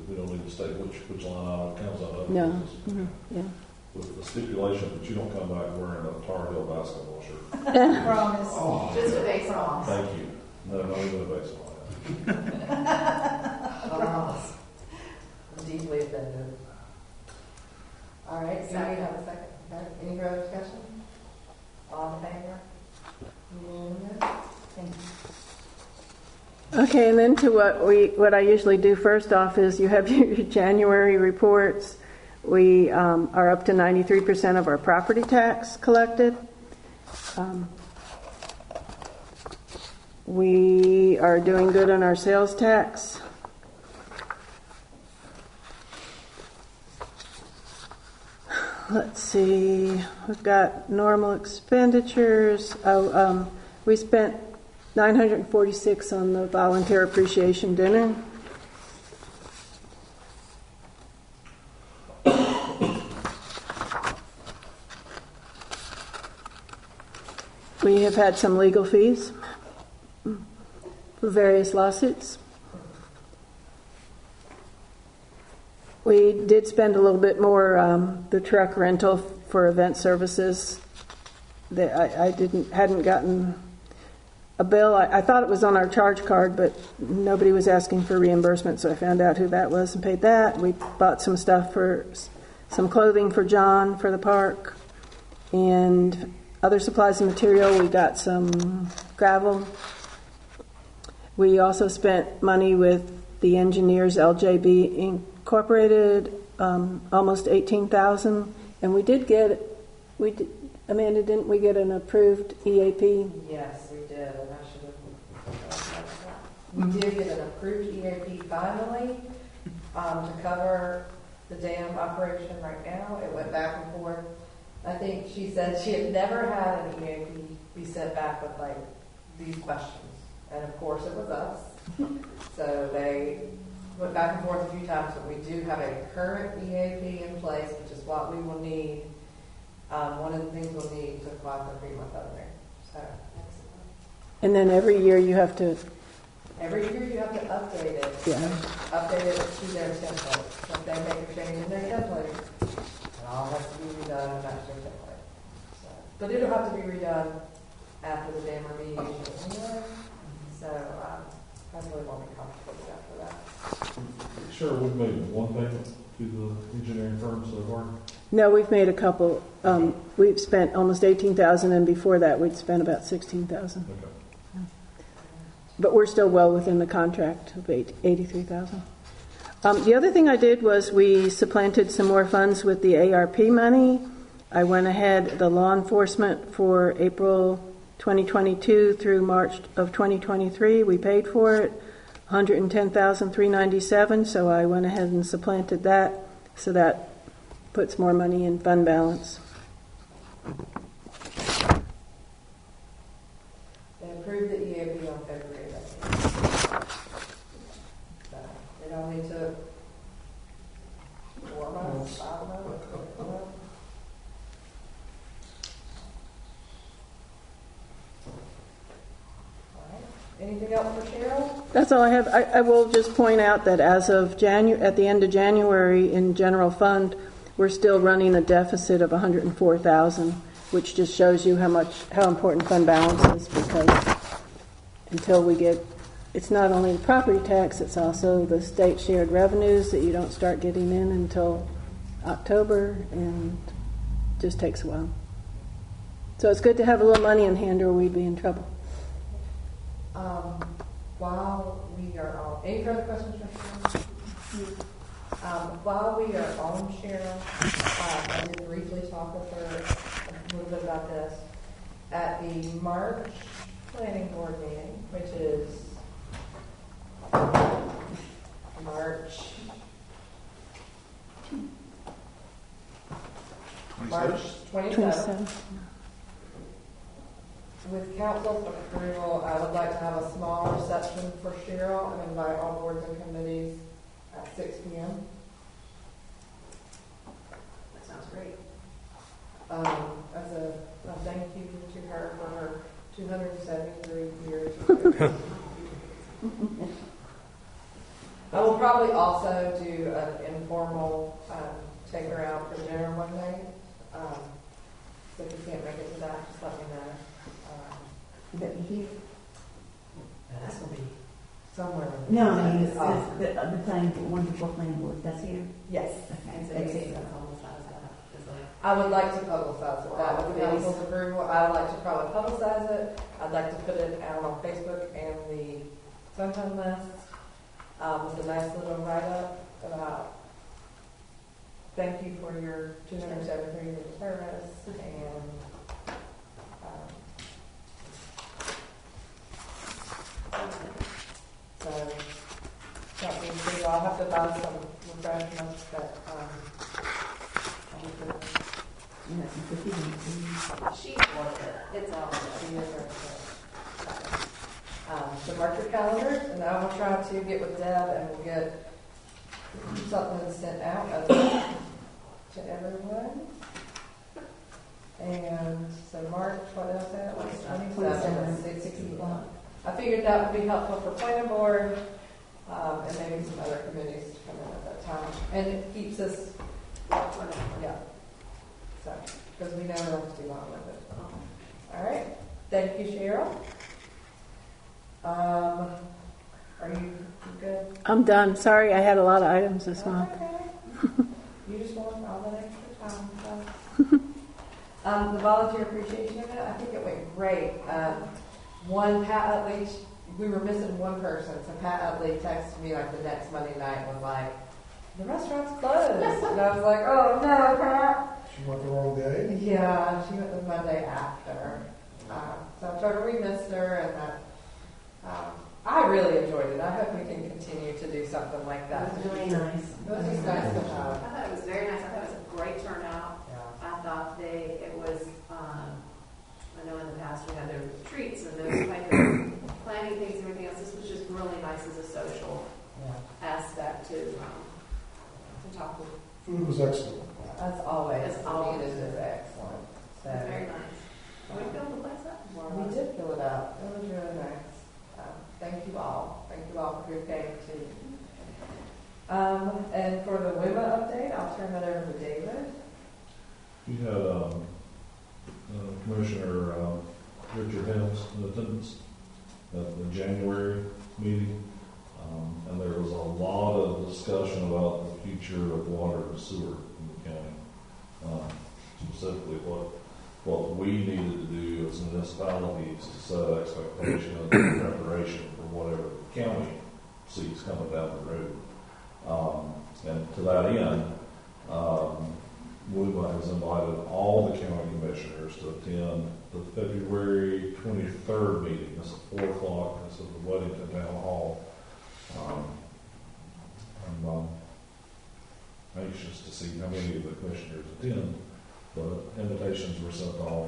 we don't need to state which line item comes out of. No. Mm-hmm. Yeah. With the stipulation that you don't come back wearing a Tar Heel basketball shirt. Promise. Just a baseball. Thank you. No, not even a baseball. Promise. I'm deeply offended. All right, so we have a second. Okay. Any further discussion? All in favor? Unanimous? Thank you. Okay, and then to what I usually do first off is you have your January reports. We are up to 93% of our property tax collected. We are doing good on our sales tax. Let's see, we've got normal expenditures. We spent $946 on the volunteer appreciation dinner. We have had some legal fees for various lawsuits. We did spend a little bit more the truck rental for event services. I hadn't gotten a bill. I thought it was on our charge card, but nobody was asking for reimbursement, so I found out who that was and paid that. We bought some stuff for some clothing for John for the park, and other supplies and material. We got some gravel. We also spent money with the engineers, LJB Incorporated, almost $18,000, and Amanda, didn't we get an approved EAP? Yes, we did, and I should have. We did get an approved EAP finally to cover the dam operation right now. It went back and forth. I think she said she had never had an EAP be sent back with like these questions, and of course it was us. So they went back and forth a few times, but we do have a current EAP in place, which is what we will need. One of the things we'll need to apply for FEMA funding. So, And then every year you have to. every year you have to update it. Yeah. Update it to their template. If they make a change in their template, it all has to be redone and match their template. So, but it'll have to be redone after the dam remediation anyway. So I really won't be comfortable after that. Sure, we've made one payment to the engineering firm so far. No, we've made a couple. We've spent almost $18,000, and before that we'd spent about $16,000. Okay. But we're still well within the contract of $83,000. The other thing I did was we supplanted some more funds with the ARP money. I went ahead, the law enforcement for April 2022 through March of 2023, we paid for it, $110,397. So I went ahead and supplanted that, so that puts more money in fund balance. They approved the EAP on February 8th. So it only took 4 months, 5 months. Anything else for Cheryl? That's all I have. I will just point out that as of at the end of January in general fund, we're still running a deficit of $104,000, which just shows you how important fund balance is, because until we get, it's not only the property tax, it's also the state shared revenues that you don't start getting in until October, and it just takes a while. So it's good to have a little money in hand or we'd be in trouble. While we are on, any further questions for Cheryl? While we are on Cheryl, I did briefly talk with her a little bit about this. At the March planning board meeting, which is March 27th? 27th. With council's approval, I would like to have a small reception for Cheryl and invite all boards and committees at 6 p.m. That sounds great. As a thank you to her for her 273 years. I will probably also do an informal take her out for dinner one day. So if you can't make it to that, just let me know. Is that here? That's going to be somewhere. No, I mean, it's Awesome. the planning, one before planning board, that's here? Yes. Okay. And so That's maybe it. that's almost as that. Is like, I would like to publicize it. That with council's approval, I would like to probably publicize it. I'd like to put it out on Facebook and the Sunshine List with a nice little write-up about thank you for your 273 years of service and so that being said, I'll have to buy some refreshments, but I'll be good. You know, some cookies and tea. she's worth it. It's all good. See you there. So mark your calendars, and I will try to get with Deb and we'll get something sent out to everyone. And so March, what else that was? 27, 6 o'clock. I figured that would be helpful for planning board, and maybe some other committees to come in at that time. And it keeps us, yeah. So, because we never have to do long with it. All right. Thank you, Cheryl. Are you good? I'm done. Sorry, I had a lot of items this month. Okay. You just want all that extra time. So. The volunteer appreciation event, I think it went great. One, Pat Utley, we were missing one person, so Pat Utley texted me like the next Monday night and was like, the restaurant's closed. And I was like, oh no, Pat. She went the wrong day? Yeah, she went the Monday after. So I told her we missed her, and that I really enjoyed it. I hope we can continue to do something like that. It was really nice. It was just nice to I have. thought it was very nice. I thought it was a great turnout. Yeah. I thought it was, I know in the past we had their retreats and those type of planning things and everything else. This was just really nice as a social aspect to talk with. Food was excellent. As always, As the always. meat is excellent. So, It was very nice. We filled the place up more or we less. did fill it up. It was really nice. Thank you all. Thank you all for your game too. And for the WIMA update, I'll turn that over to David. We had Commissioner Richard Helms in attendance at the January meeting, and there was a lot of discussion about the future of water and sewer in the county. Specifically, what we needed to do as municipalities to set expectations and preparation for whatever the county sees coming down the road. And to that end, WUMA has invited all the county commissioners to attend the February 23rd meeting. This is 4 o'clock. This is the Weddington Town Hall. I'm anxious to see how many of the commissioners attend. The invitations were sent to all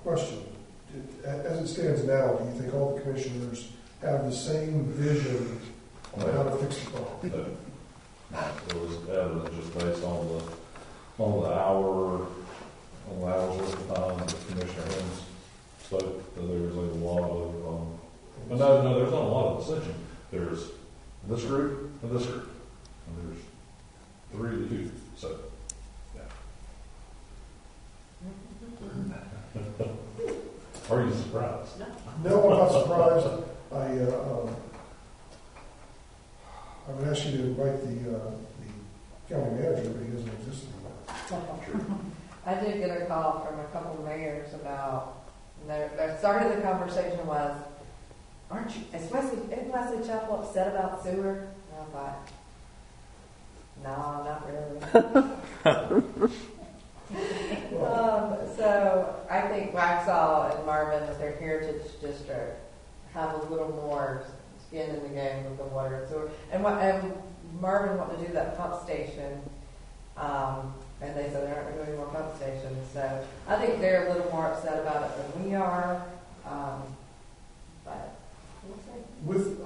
5. Question, as it stands now, do you think all the commissioners have the same vision on how to fix the problem? No. It was evident just based on the hours worth of time that Commissioner Helms spoke, that there was a lot of, but no, there's not a lot of dissension. There's this group and this group, and there's 3 to 2, so, yeah. Are you surprised? No, I'm not surprised. I would ask you to invite the county manager, but he doesn't exist anymore. I did get a call from a couple of mayors about, and their start of the conversation was, isn't Wesley Chapel upset about sewer? And I thought, no, not really. So I think Waxhaw and Marvin, with their heritage district, have a little more skin in the game with the water and sewer. And Marvin wanted to do that pump station and they said they're not going to do any more pump stations. So I think they're a little more upset about it than we are. But we'll see. I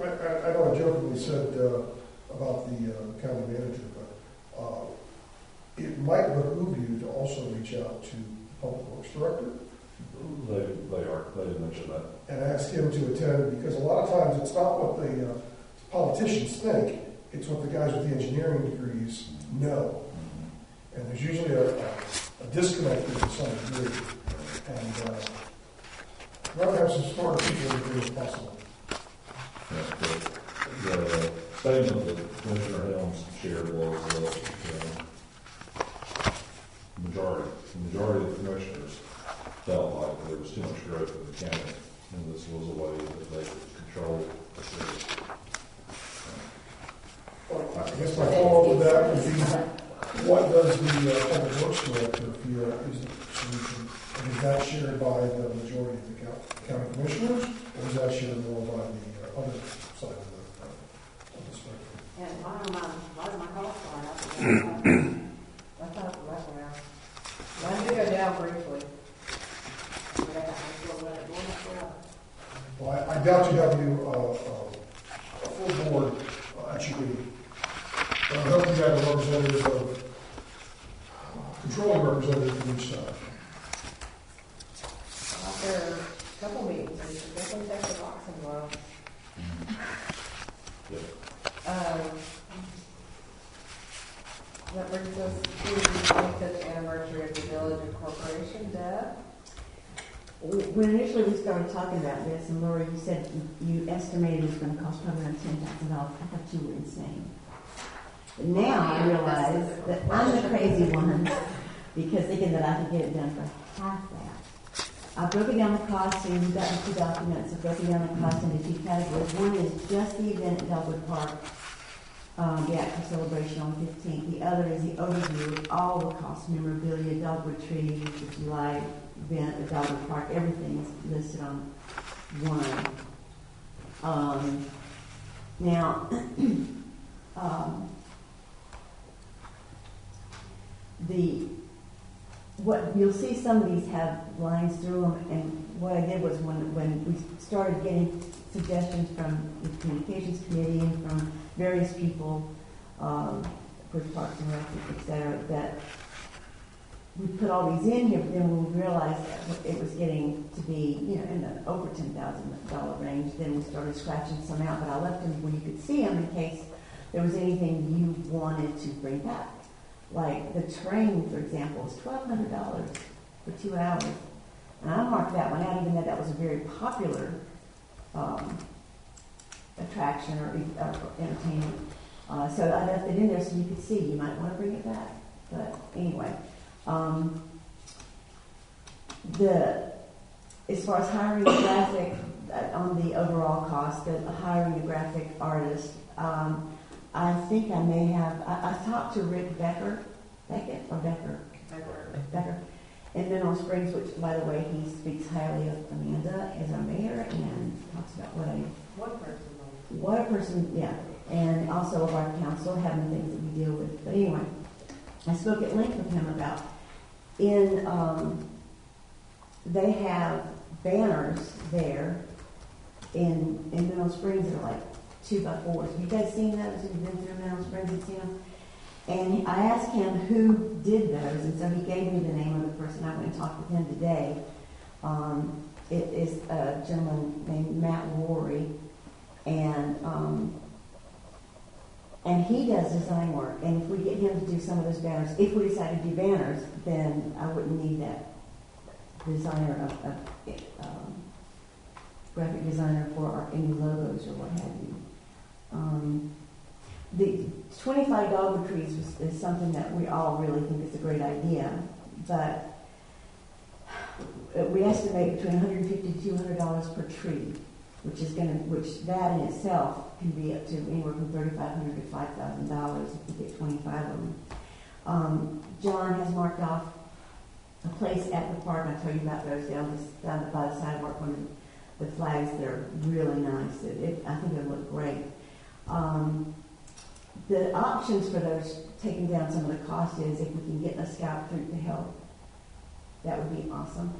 know I jokingly said about the county manager, but it might behoove you to also reach out to the public works director. They did mention that. And ask him to attend, because a lot of times it's not what the politicians think, it's what the guys with the engineering degrees know. And there's usually a disconnect there to some degree. And I'd rather have some smarter people in the as possible. The statement that Commissioner Helms shared was the majority of the commissioners felt like there was too much growth in the county, and this was a way that they could control the city. I guess my follow-up with that would be, what does the public works director feel is the solution? And is that shared by the majority of the county commissioners, or is that shared more by the other side of the spectrum? And why is my call started? I thought it was right around. Why did it go down briefly? Well, I doubt you have a full board at your meeting. But I hope you have a representative of, controlling representative from each side. After a couple meetings, we should definitely take the boxing glove. That brings us to the 25th anniversary of the Village Incorporation. Deb? When initially we started talking about this, and Laura, you said you estimated it was going to cost probably around $10,000. I thought you were insane. But now I realize that I'm the crazy one, because thinking that I could get it done for half that. I've broken down the cost, and you've gotten 2 documents. I've broken down the cost into 2 categories. One is just the event at Dogwood Park, the actual celebration on the 15th. The other is the overview of all the costs, memorabilia, Dogwood trees, the July event at Dogwood Park. Everything is listed on one. Now, what you'll see, some of these have lines through them, and what I did was when we started getting suggestions from the communications committee and from various people, for Parks and Rec, etc., that we put all these in here, but then when we realized that it was getting to be, in the over $10,000 range, then we started scratching some out, but I left them where you could see them in case there was anything you wanted to bring back. Like the train, for example, is $1,200 for 2 hours. And I marked that one out, even though that was a very popular attraction or entertainment. So I left it in there so you could see. You might want to bring it back. But anyway, as far as hiring a graphic, on the overall cost, hiring a graphic artist, I think I may have, I talked to Rick Becker in Mineral Springs, which, by the way, he speaks highly of Amanda as our mayor and talks about what a person, yeah, and also of our council, having the things that we deal with. But anyway, I spoke at length with him about, they have banners there in Mineral Springs that are like 2x4s. Have you guys seen those? Have you been through Mineral Springs and seen them? And I asked him who did those, and so he gave me the name of the person. I went and talked with him today. It is a gentleman named Matt Rory, and he does design work. And if we get him to do some of those banners, if we decide to do banners, then I wouldn't need that designer, graphic designer for any logos or what have you. The 25 dogwood trees is something that we all really think is a great idea, but we estimate between $150 to $200 per tree, which that in itself can be up to anywhere from $3,500 to $5,000 if we get 25 of them. John has marked off a place at the park. I told you about those down by the sidewalk. One of the flags, they're really nice. I think they look great. the options for those, taking down some of the cost is if we can get a scout troop to help, that would be awesome.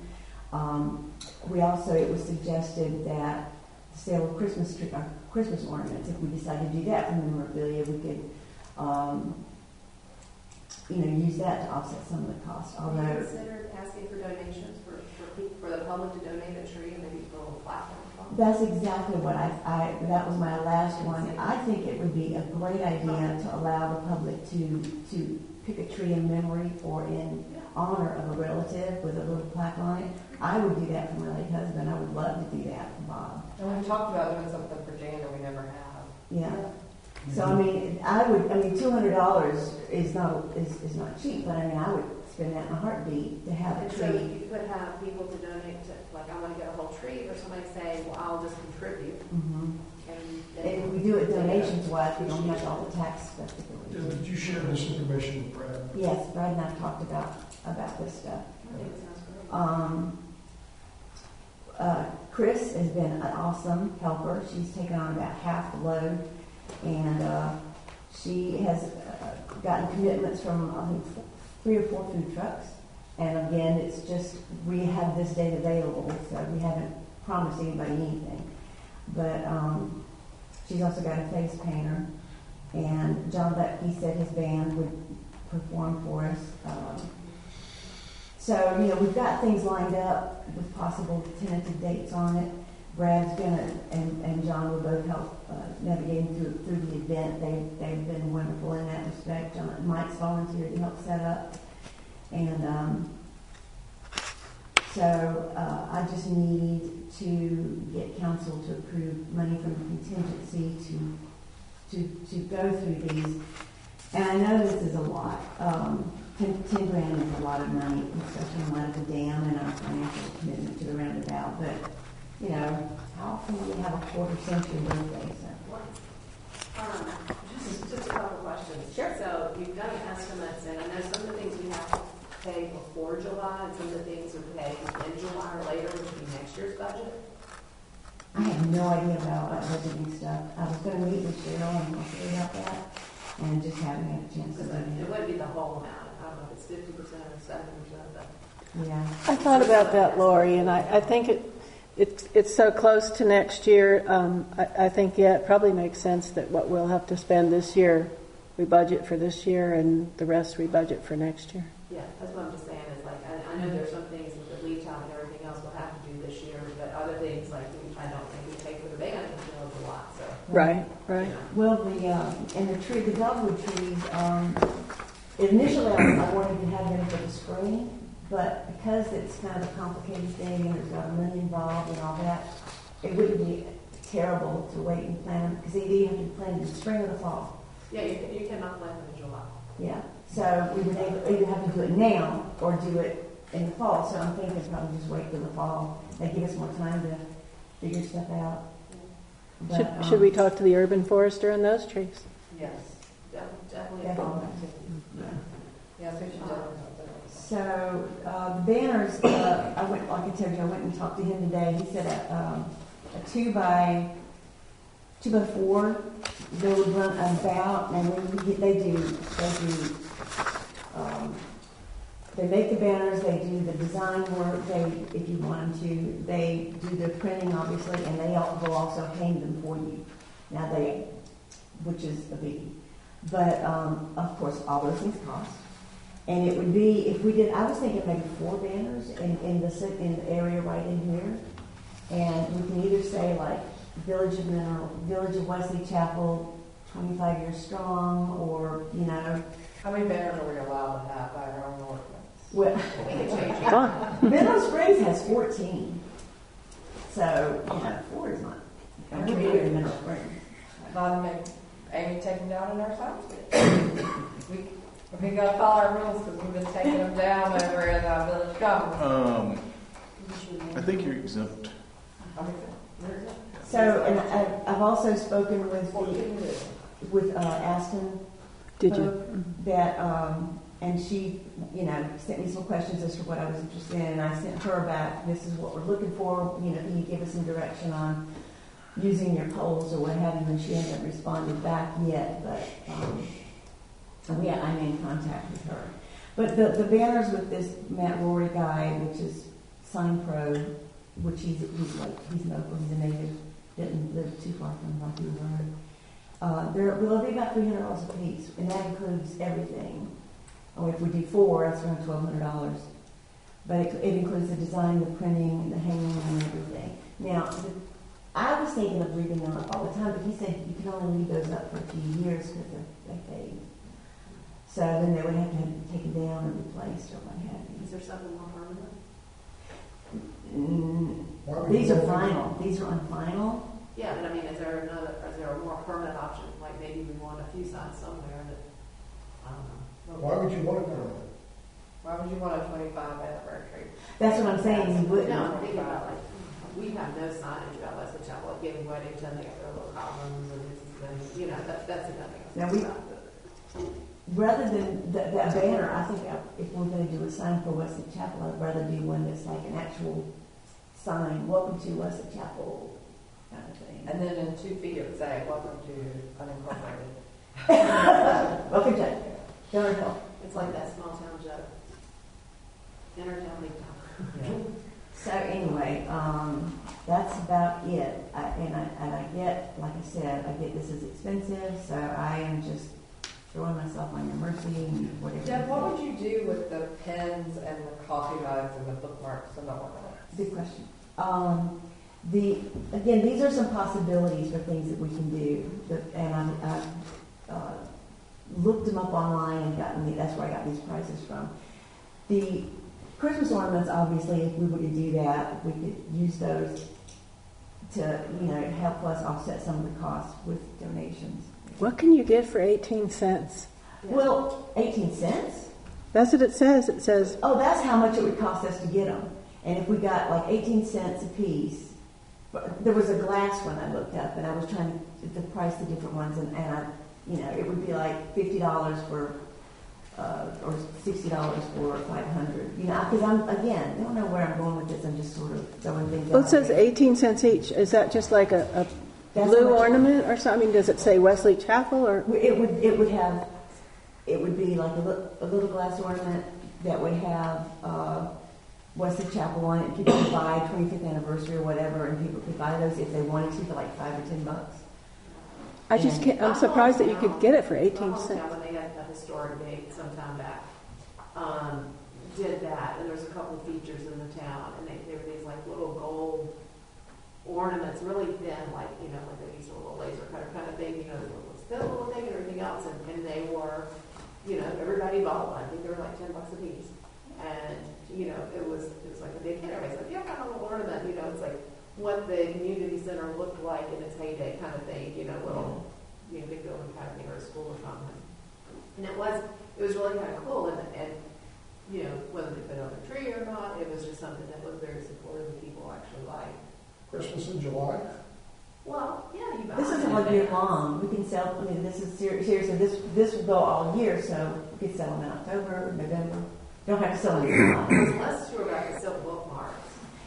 We also, it was suggested that the sale of Christmas ornaments, if we decide to do that from memorabilia, we could, use that to offset some of the cost. Have you Although, considered asking for donations for the public to donate a tree and maybe put a little platform? that's exactly what that was my last one. I think it would be a great idea to allow the public to pick a tree in memory or in honor of a relative with a little plaque on it. I would do that for my late husband. I would love to do that for Bob. And we've talked about doing something for Jan that we never have. Yeah. So $200 is not cheap, but I would spend that in a heartbeat to have a And so tree. you could have people to donate to, like, I want to get a whole tree, or somebody say, well, I'll just contribute. Mm-hmm. And And if we do it donations wise, we don't have all the tax stuff to go with. Did you share this information with Brad? Yes, Brad and I talked about this stuff. I think it sounds great. Chris has been an awesome helper. She's taken on about half the load, and she has gotten commitments from, I think, 3 or 4 food trucks. And again, it's just, we have this date available, so we haven't promised anybody anything. But she's also got a face painter, and John Lepke said his band would perform for us. So, we've got things lined up with possible tentative dates on it. Brad's and John will both help navigating through the event. They've been wonderful in that respect. Mike's volunteered to help set up. And so I just need to get council to approve money from the contingency to go through these. And I know this is a lot. 10 grand is a lot of money, especially in light of the dam and our financial commitment to the roundabout. But, how often do we have a quarter-century birthday? Just a couple questions. Sure. So you've done estimates, and I know some of the things we have to pay before July, and some of the things we pay in July or later, which would be next year's budget. I have no idea about budgeting stuff. I was going to meet with Cheryl and talk to her about that, and just haven't had a chance to do It it. wouldn't be the whole amount. I don't know if it's 50% or 70%, but Yeah. I thought about that, Lori, and I think it's so close to next year. I think, it probably makes sense that what we'll have to spend this year, we budget for this year, and the rest we budget for next year. yeah, that's what I'm just saying is like, I know there's some things with the lead time and everything else we'll have to do this year, but other things like I don't think we pay for the band until it's a lot, so. Right. Well, the dogwood trees, initially I wanted to have them for the spring, but because it's kind of a complicated thing and there's got money involved and all that, it wouldn't be terrible to wait and plan them, because either you have to plan in the spring or the fall. Yeah, you cannot plan for the July. Yeah, so we would either have to do it now or do it in the fall, so I'm thinking probably just wait till the fall. They give us more time to figure stuff out. But, Should we talk to the urban forester on those trees? Yes, definitely. Definitely. Yeah. Yes, we should definitely. So the banners, I went and talked to him today. He said a 2x4 they would run about, and then they make the banners, they do the design work, if you want them to, they do the printing obviously, and they will also hang them for you. Now which is a biggie. But of course all those things cost. And it would be, if we did, I was thinking maybe 4 banners in the area right in here. And we can either say like Village of Wesley Chapel, 25 years strong, or, How many banners are we allowed to have by our own ordinance? well, We can change it. Middle Springs has 14. So, 4 is not. I'm here in Middle Springs. Not make Amy take them down in our signs. We gotta follow our rules because we've been taking them down over in Village Commons. I think you're exempt. So, and I've also spoken with Aston. Did you? Pope, that, and she, sent me some questions as to what I was interested in, and I sent her back, this is what we're looking for, can you give us some direction on using your polls or what have you, and she hasn't responded back yet, but, I'm in contact with her. But the banners with this Matt Rory guy, which is Sign Pro, which he's local, he's a native, didn't live too far from Rocky Road. They'll be about $300 a piece, and that includes everything. Oh, if we do 4, that's around $1,200. But it includes the design, the printing, the hanging, and everything. Now, I was thinking of leaving them up all the time, but he said you can only leave those up for a few years because they fade. So then they would have to be taken down and replaced or what have you. Is there something more permanent? These are vinyl. These are on vinyl. Yeah, but I mean, is there a more permanent option? Like maybe we want a few signs somewhere that, I don't know. Why would you want it permanent? Why would you want a 25 anniversary? That's what I'm saying. You wouldn't. No, I'm thinking about like, we have no signage about Wesley Chapel, like getting Weddington, they got their little columns and, you know, that's another thing. Now rather than that banner, I think if we're going to do a sign for Wesley Chapel, I'd rather do one that's like an actual sign, welcome to Wesley Chapel, kind of thing. And then in 2 feet it would say, welcome to unincorporated. Welcome to Donner Hill. It's like that small town joke. Inner town, big town. So anyway, that's about it. I get, like I said, I get this is expensive, so I am just throwing myself on your mercy and whatever. Deb, what would you do with the pens and the coffee mugs and the bookmarks and the ornaments? Good question. Again, these are some possibilities for things that we can do, and I've looked them up online and that's where I got these prices from. The Christmas ornaments, obviously, if we were to do that, we could use those to, help us offset some of the costs with donations. What can you get for 18 cents? Well, 18 cents? That's what it says. It says, oh, that's how much it would cost us to get them. And if we got like 18 cents a piece, there was a glass one I looked up, and I was trying to price the different ones, and it would be like $50 for, or $60 for 500. Because I don't know where I'm going with this. I'm just sort of throwing things out. Well, it says 18 cents each. Is that just like a blue ornament or something? I mean, does it say Wesley Chapel or? It would be like a little glass ornament that would have Wesley Chapel on it. People could buy 25th anniversary or whatever, and people could buy those if they wanted to for like $5 or $10. I just can't. I'm surprised that you could get it for 18 cents. When they had a historic date some time back, did that, and there's a couple of features in the town, and they were these like little gold ornaments, really thin, like they used a little laser cutter kind of thing, it was thin, little thing, and everything else, and they were, everybody bought one. I think they were like $10 a piece, and it was like a big hit. Everybody's like, yeah, I got a little ornament, it's like what the community center looked like in its heyday, kind of thing, little, big building kind of thing, or a school or something. And it was really kind of cool, and whether they put it on a tree or not, it was just something that was very supportive of people actually liked. Christmas in July? Well, yeah, you buy this isn't all year long. We can sell. I mean, this is seriously. This will go all year, so we could sell them in October, November. You don't have to sell them in July. I'm less sure about the silk bookmarks.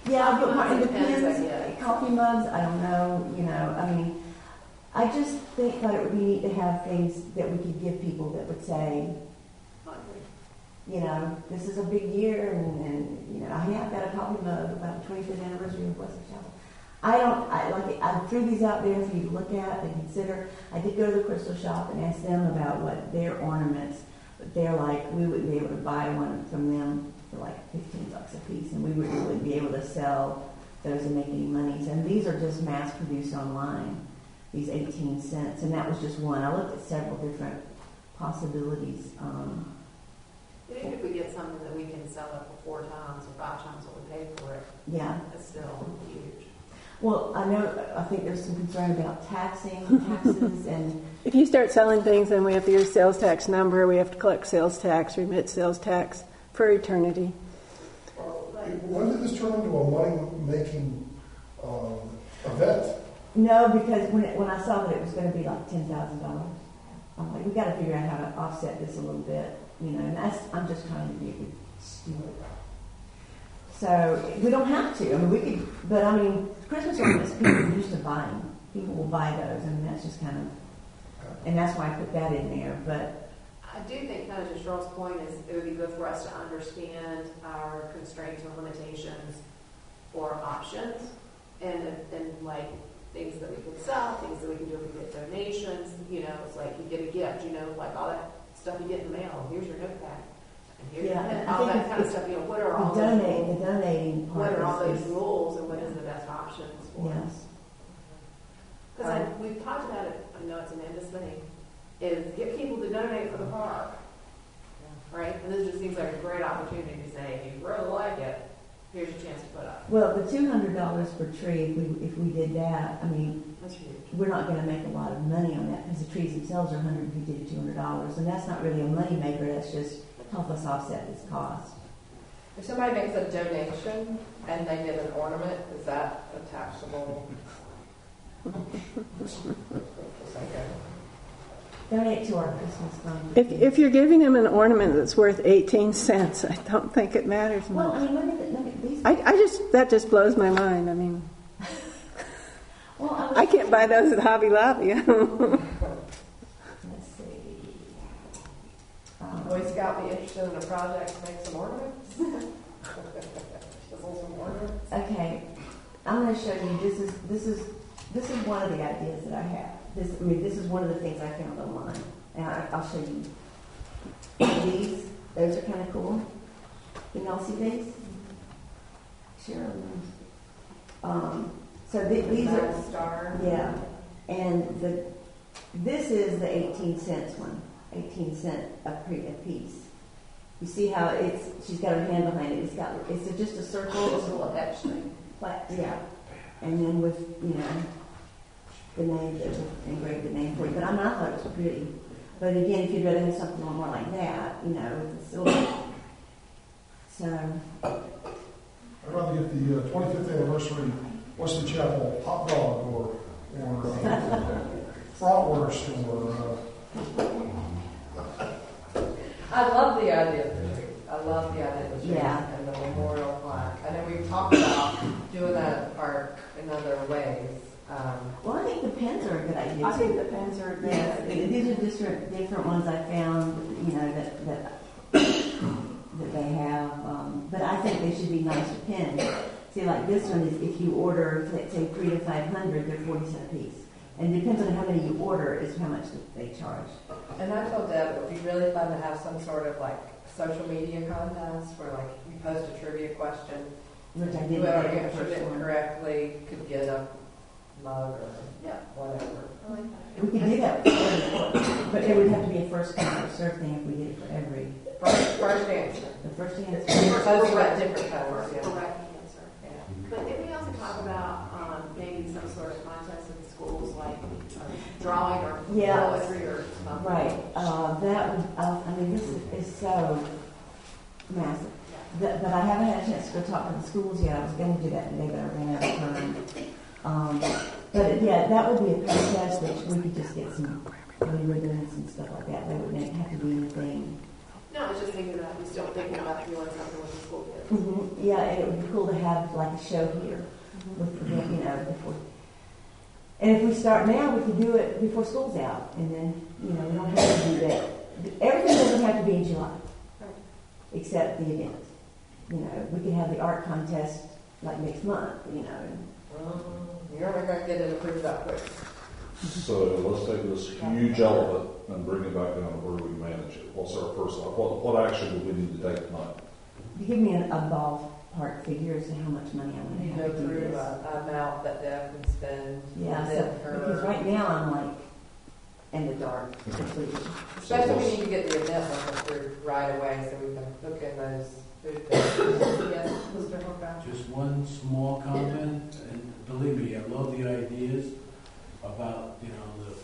Yeah, bookmarks and the Depends, pens, coffee mugs. I don't know. I mean, I just thought it would be neat to have things that we could give people that would say, this is a big year, and I have got a coffee mug about the 25th anniversary of Wesley Chapel. I threw these out there for you to look at and consider. I did go to the crystal shop and ask them about what their ornaments, but they're like, we wouldn't be able to buy one from them for like $15 a piece, and we wouldn't really be able to sell those and make any money. And these are just mass produced online, these 18 cents, and that was just one. I looked at several different possibilities. Even if we get something that we can sell it for 4 times or 5 times what we pay for it, yeah, it's still huge. Well, I think there's some concern about taxes, and if you start selling things, then we have to get a sales tax number. We have to collect sales tax, remit sales tax for eternity. When did this turn into a money-making event? No, because when I saw that it was going to be like $10,000, I'm like, we got to figure out how to offset this a little bit, And I'm just trying to be a good steward. So we don't have to. I mean, we could, but Christmas ornaments people are used to buying. people will buy those. I mean, that's just kind of, and that's why I put that in there. But I do think, kind of to Cheryl's point, is it would be good for us to understand our constraints and limitations or options, and like things that we can sell, things that we can do if we get donations. You know, it's like you get a gift. You know, like all that stuff you get in the mail. Here's your notepad. And here's your pen, all that kind of stuff. You know, what are all the those rules? donating part What are all those is- rules, and what is the best options for us? Yes. Because we've talked about it. I know it's an endless thing. Is get people to donate for the park, right? And this just seems like a great opportunity to say, if you really like it, here's your chance to put up. Well, the $200 per tree, if we did that, I mean, That's huge. we're not going to make a lot of money on that because the trees themselves are $150 to $200, and that's not really a money maker. That's just help us offset this cost. If somebody makes a donation and they get an ornament, is that a taxable? Donate to our Christmas fund. If you're giving them an ornament that's worth 18 cents, I don't think it matters Well, I much. mean, look at these. That just blows my mind. I mean, Well, I can't buy those at Hobby Lobby. Let's see. Boy Scout be interested in a project to make some ornaments? Chisel some ornaments? Okay, I'm going to show you. This is one of the ideas that I have. This is one of the things I found online, and I'll show you. Those are kind of cool. Can y'all see these? Sure. So these are Star. yeah, and this is the 18 cents one, 18 cent a piece. You see how she's got her hand behind it. It's just a circle. Just a little etch thing. But, yeah, and then with the name, engrave the name for you. But I thought it was pretty. But again, if you'd rather have something more like that, with the silver. So. I'd rather get the 25th anniversary Wesley Chapel hot dog or bratwurst or. I love the idea of the tree. I love the idea of the tree and the memorial plaque. I know we've talked about doing that at the park in other ways. Well, I think the pens are a good idea. I think the pens are a good idea. These are different ones I found, that they have. But I think they should be nicer pens. See, like this one is if you order, let's say 300 to 500, they're 40 cents a piece. And it depends on how many you order is how much they charge. And I told Deb it would be really fun to have some sort of like social media contest where like you post a trivia question. Which I didn't Whoever get the answered first it one. correctly could get a mug or whatever. I like that. We could do that, but it would have to be a first come first served thing if we did it for every. First answer. The first answer. Those are at different times, yeah. Correct answer. Yeah. But didn't we also talk about maybe some sort of contest in schools, like drawing or poetry or something? Right. This is so massive. But I haven't had a chance to go talk to the schools yet. I was going to do that today, but I ran out of time. But yeah, that would be a contest which we could just get some ribbons and stuff like that. They wouldn't have to be anything. No, I was just thinking about, we still thinking about doing something with the school kids. Mm-hmm. Yeah, and it would be cool to have like a show here with before. And if we start now, we could do it before school's out, and then we don't have to do that. Everything doesn't have to be in July, except the event. We could have the art contest like next month. You're only going to get it approved that quick. So let's take this huge elephant and bring it back down to where we manage it. What's our first, what action do we need to take tonight? You give me a ballpark figure as to how much money I want to You have go to do through this. an amount that Deb can spend. Yeah, because right now I'm like in the dark completely. Especially we need to get the event one approved right away so we can hook in those food things. Yes, Mr. Horvath? Just one small comment, and believe me, I love the ideas about, the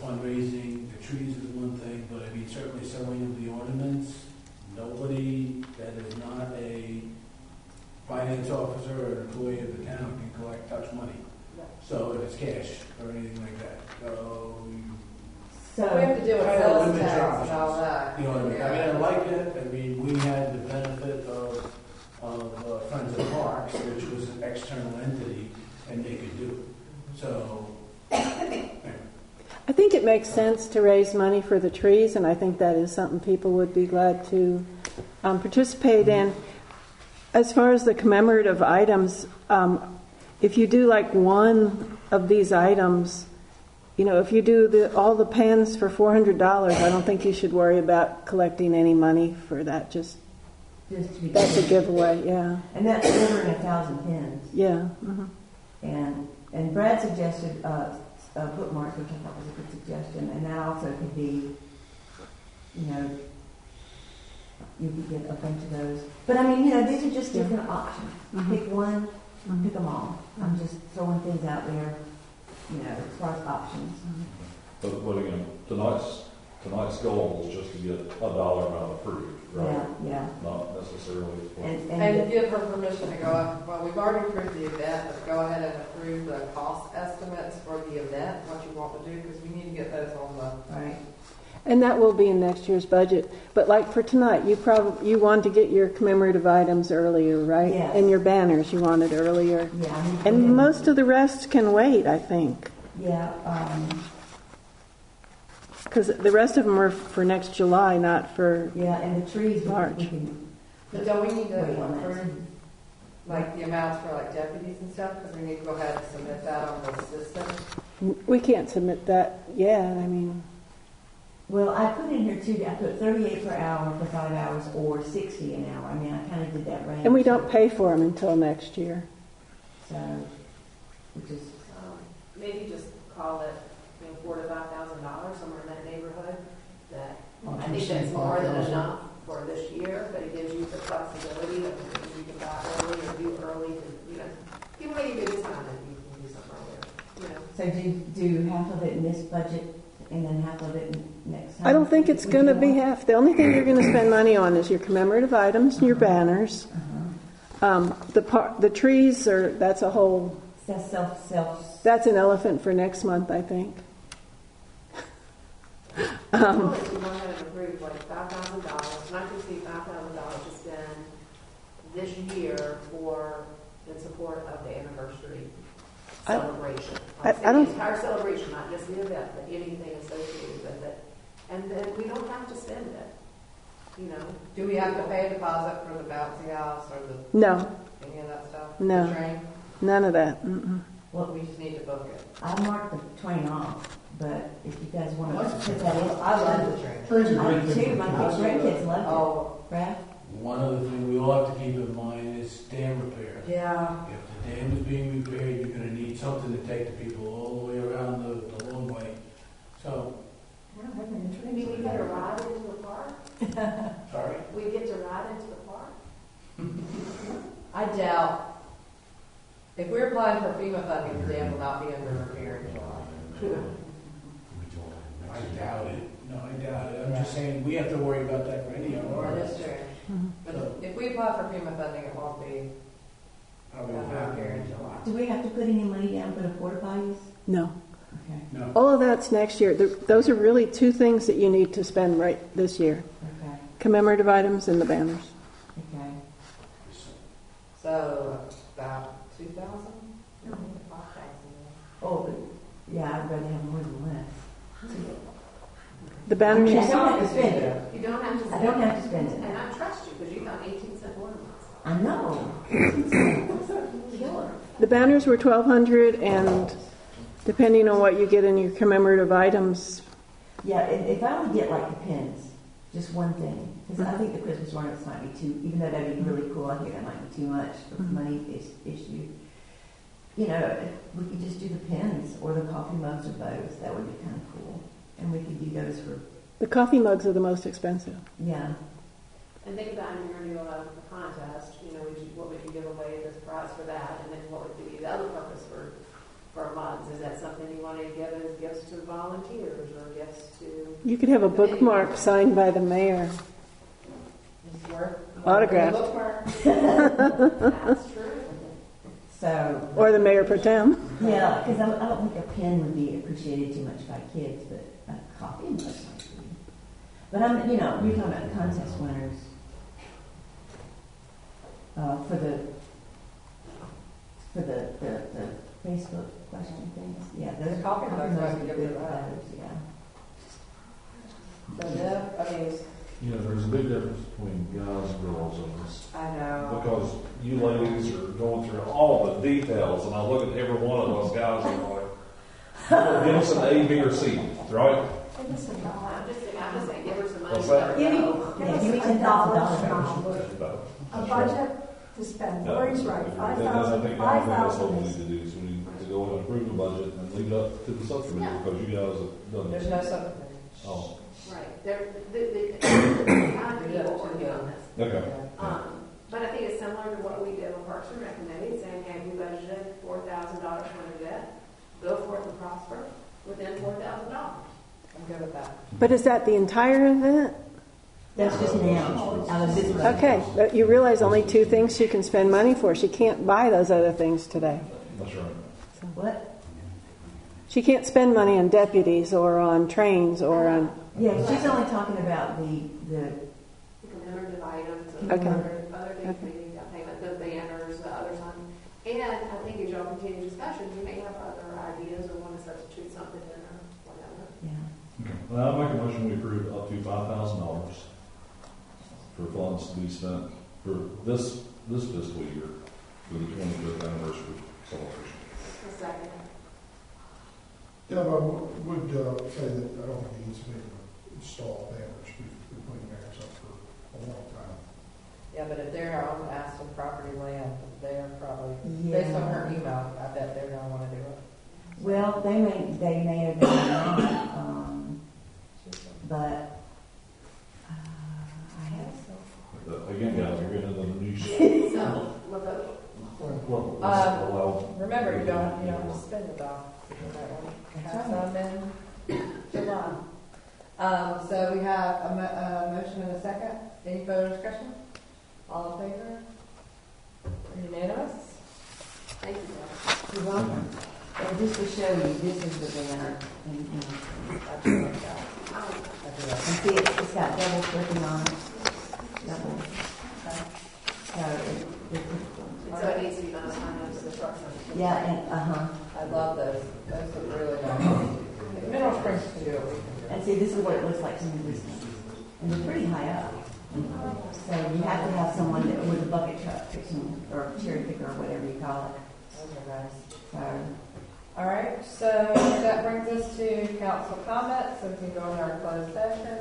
fundraising, the trees is one thing, but I mean, certainly selling of the ornaments, nobody that is not a finance officer or an employee of the town can touch money. So if it's cash or anything like that. So we have to deal with sales tax and all that. You know what I mean? Yeah. I mean, I like it. I mean, we had the benefit of Friends of Parks, which was an external entity, and they could do it. So it makes sense to raise money for the trees, and I think that is something people would be glad to participate in. As far as the commemorative items, if you do like one of these items, if you do all the pens for $400, I don't think you should worry about collecting any money for that. Just that's a giveaway, yeah. And that's ordering 1,000 pins. Yeah. Mm-hmm. And Brad suggested bookmarks, which I thought was a good suggestion, and that also could be, you could get a bunch of those. But I mean, these are just different options. Mm-hmm. Pick one, pick them all. I'm just throwing things out there, as far as options. But again, tonight's goal is just to get a dollar amount approved, right? Yeah. Not necessarily. And give her permission to go up. Well, we've already approved the event, but go ahead and approve the cost estimates for the event, what you want to do, because we need to get those on the. Right. And that will be in next year's budget. But like for tonight, you wanted to get your commemorative items earlier, right? Yes. And your banners you wanted earlier. Yeah. And most of the rest can wait, I think. Yeah. Because the rest of them are for next July, not for and the trees March. But don't we need to Wait on that. approve, like, the amounts for, like, deputies and stuff? Because we need to go ahead and submit that on the system. We can't submit that yet. I mean, Well, I put in here too, I put 38 per hour for 5 hours or 60 an hour. I mean, I kind of did that range. and we don't pay for them until next year. So, which is, Maybe just call it, $4,000 to $5,000, somewhere in that neighborhood. That I think that's more than enough for this year, but it gives you the flexibility of things you can buy early or do early to, give away your biggest time if you can do something earlier. so do half of it in this budget and then half of it next time? I don't think it's Would going to you be want- half. The only thing you're going to spend money on is your commemorative items and your banners. The trees that's a whole. That's That's an elephant for next month, I think. If you want to approve like $5,000, not to exceed $5,000 to spend this year in support of the anniversary celebration. I The don't. entire celebration, not just the event, but anything associated with it. And then we don't have to spend it, Do we have to pay a deposit for the bouncy house or No, any of that stuff? No. The train? none of that. Mm-mm. Well, we just need to book it. I marked the train off, but if you guys want I to like put that in. I love the train. Trains are I great do thing too, for my kids. grandkids love Oh, it. Brad? One other thing we all have to keep in mind is dam repair. yeah. If the dam is being repaired, you're gonna need something to take the people all the way around the long way. So, I mean, we get a ride into the park. sorry? We get to ride into the park. I doubt, if we're applying for FEMA funding, the dam will not be under repair in July. I doubt it. No, I doubt it. I'm just saying, we have to worry about that for any of That our. is true. But if we apply for FEMA funding, it won't be Probably under not. repair in July. Do we have to put any money down for the porta potties? No. Okay. No. All of that's next year. Those are really two things that you need to spend right this year: Okay. commemorative items and the banners. Okay. So, about 2,000? Oh, but, yeah, I'd rather have more than less. The banners. I don't have to spend it. You don't have to spend I don't have to spend it. And I trust you because you got 18-cent ornaments. I know. Killer. The banners were $1,200, and depending on what you get in your commemorative items, Yeah, and if I would get like the pins, just one thing, because I think the Christmas ornaments might be too, even though that'd be really cool, I think that might be too much for the money issue. We could just do the pins or the coffee mugs or both. That would be kind of cool. And we could do those for, the coffee mugs are the most expensive. yeah. And think about when you're going to do a contest, what would you give away as prize for that? And then what would be the other purpose for mugs? Is that something you want to give as gifts to volunteers or gifts to... You could have a bookmark signed by the mayor. It's worth Autographed. That's true. So, Or the mayor pro tem. yeah, because I don't think a pen would be appreciated too much by kids, but a coffee mug might be. But you're talking about the contest winners. For the Facebook question things. Yeah, those The coffee mugs might be would good good for for that. those, yeah. please. You know, there's a big difference between guys and girls in this. I know. Because you ladies are going through all the details, and I look at every one of those guys and I'm like, give us an A, B, or C, right? I'm just saying, give her some money. What's that? Give me $10,000. A budget to spend. Lori's right, I think that's what we need to do, is we need to go and approve the budget and leave it up to the subcommittee, because you guys have done There's this. no subcommittee. Oh, Right, the kind of people working on this. okay. But I think it's similar to what we did with Parks and Rec Committee, saying, hey, we budgeted $4,000 for an event, go forth and prosper within $4,000. I'm good with that. But is that the entire event? That's just now, out of this budget. Okay, but you realize only 2 things she can spend money for. She can't buy those other things today. That's right. What? She can't spend money on deputies or on trains or on... Yeah, she's only talking about the Commemorative items, and Okay. other things we need to payment, the banners, the other something. And I think as y'all continue discussions, you may have other ideas or want to substitute something in or whatever. yeah. Okay. Well, I'll make a motion we approve up to $5,000 for funds to be spent for this fiscal year for the 25th anniversary celebration. A second. Deb, I would say that I don't think it needs to be install banners. We've been putting banners up for a long time. Yeah, but if they're on Aston property land, they're probably, based on her email, I bet they're gonna wanna do it. Well, they may have done that, but I have. Again, guys, you're getting into the new shit. So, look up. Well, let's allow- Remember, you don't have to spend it all. Have some in July. So we have a motion and a second. Any further discussion? All in favor? Unanimous? Thank you, guys. You're welcome. And just to show you, this is the banner. I do like that. I do like And see, it's got double clicking on it. Double. So it needs to be done as time as the trucks. Yeah, and, I love those. Those look really nice. If Mineral Springs can do it, we can do it. and see, this is what it looks like from the distance. And they're pretty high up. So you have to have someone that, with a bucket truck fixing, or cherry picker, or whatever you call it. Those are nice. So, All right, so that brings us to council comments, so we can go in our closed session.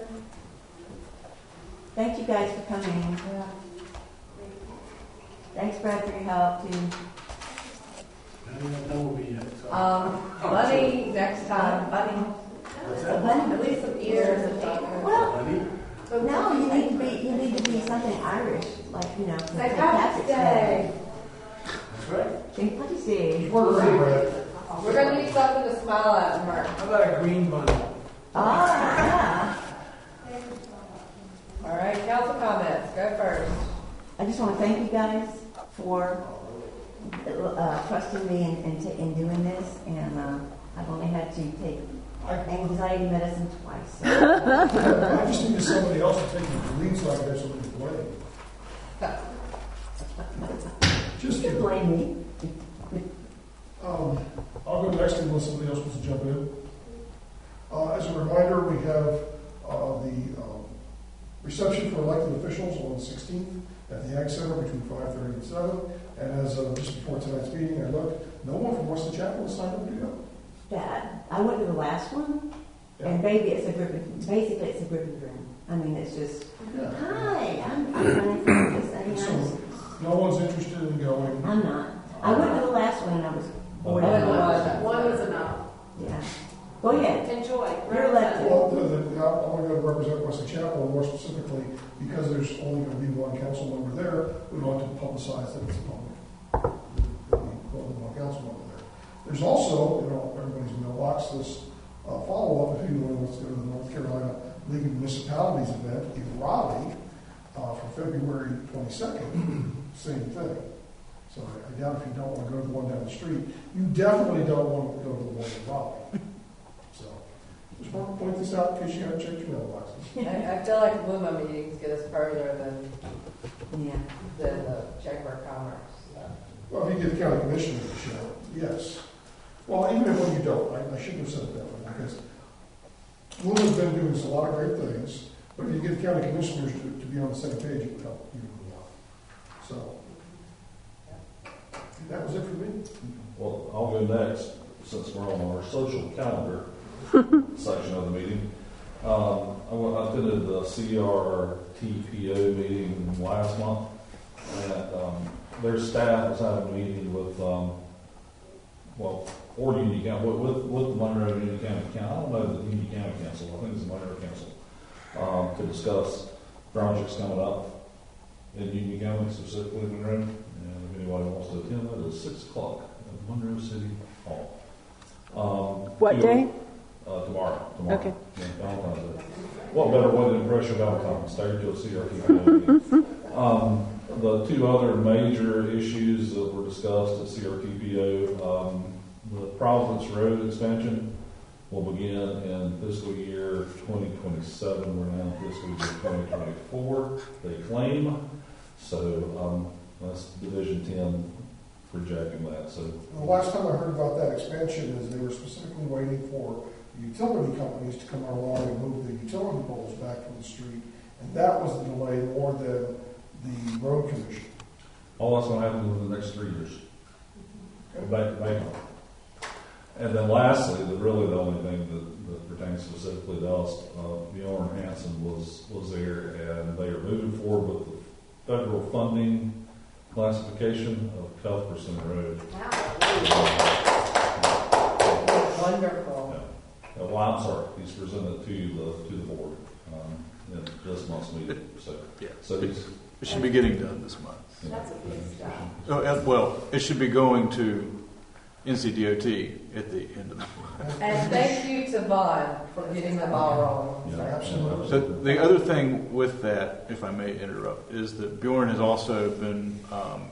thank you guys for coming. Thanks, Brad, for your help, too. That will be it. So. Money next time, money. At least some ears and stuff. Well, no, you need to be something Irish, like, St. St. Patrick's Day. That's right. St. Patrick's Day. We're gonna need something to smile at, Mark. How about a green bunny? Ah, All right, council comments, go first. I just want to thank you guys for trusting me in doing this, and I've only had to take anxiety medicine twice. So. I just needed somebody else to take the lead so I could have somebody to blame. Just You can kidding. blame me. I'll go next unless somebody else wants to jump in. As a reminder, we have the reception for elected officials on the 16th at the Ag Center between 5:30 and 7. And as just before tonight's meeting, I looked, no one from Weston Chapel has signed up to go. Dad, I went to the last one, and basically it's a grip and grin. I mean, it's just, Yeah. hi, I'm running for this. I mean, So no one's interested in going. I'm not. I went to the last one, and I was bored. One was enough. Yeah. Go ahead. Enjoy. You're elected. Well, I'm only going to represent Weston Chapel, and more specifically, because there's only going to be one council member there, we want to publicize that it's a public, one council member there. There's also, everybody's mailbox, this follow-up, if anyone wants to go to the North Carolina League of Municipalities event in Raleigh for February 22nd, same thing. So I doubt if you don't want to go to the one down the street, you definitely don't want to go to the one in Raleigh. So, just want to point this out in case you haven't checked your mailboxes. I feel like WUMA meetings get us further than Yeah. the Chamber of Commerce. So. Well, if you get the county commissioner to show, yes. Well, even if when you don't, I shouldn't have said it that way, because WUMA's been doing a lot of great things, But if you get the county commissioners to be on the same page, it would help even a lot. So, that was it for me. Well, I'll go next, since we're on our social calendar section of the meeting. I attended the CRTPO meeting last month, and their staff was having a meeting with, or Union County, with the Monroe Union County Council. I don't know the Union County Council, I think it's the Monroe Council, to discuss projects coming up in Union County, specifically Monroe. And if anybody wants to attend, that is 6 o'clock at Monroe City Hall. What day? Tomorrow. Okay. Yeah, Valentine's Day. What better way than pressure Valentine's Day to a CRTPO meeting? The two other major issues that were discussed at CRTPO, the Providence Road expansion will begin in fiscal year 2027. We're now in fiscal year 2024, they claim. So that's Division 10 projecting that. So The last time I heard about that expansion is they were specifically waiting for utility companies to come along and move the utility poles back from the street. And that was the delay more than the road commission. all that's going to happen in the next 3 years. Back on. And then lastly, really the only thing that pertains specifically to us, Bjorn Hansen was there, and they are moving forward with the federal funding classification of Cuthbertson Road. Wonderful. Yeah. Well, I'm sorry, he's presented to the board in this month's meeting. So Yeah. so he's, It should be getting done this month. That's a big step. Oh, well, it should be going to NCDOT at the end of the month. And thank you to Vaughn for getting the ball rolling. Yeah, Absolutely. So the other thing with that, if I may interrupt, is that Bjorn has also been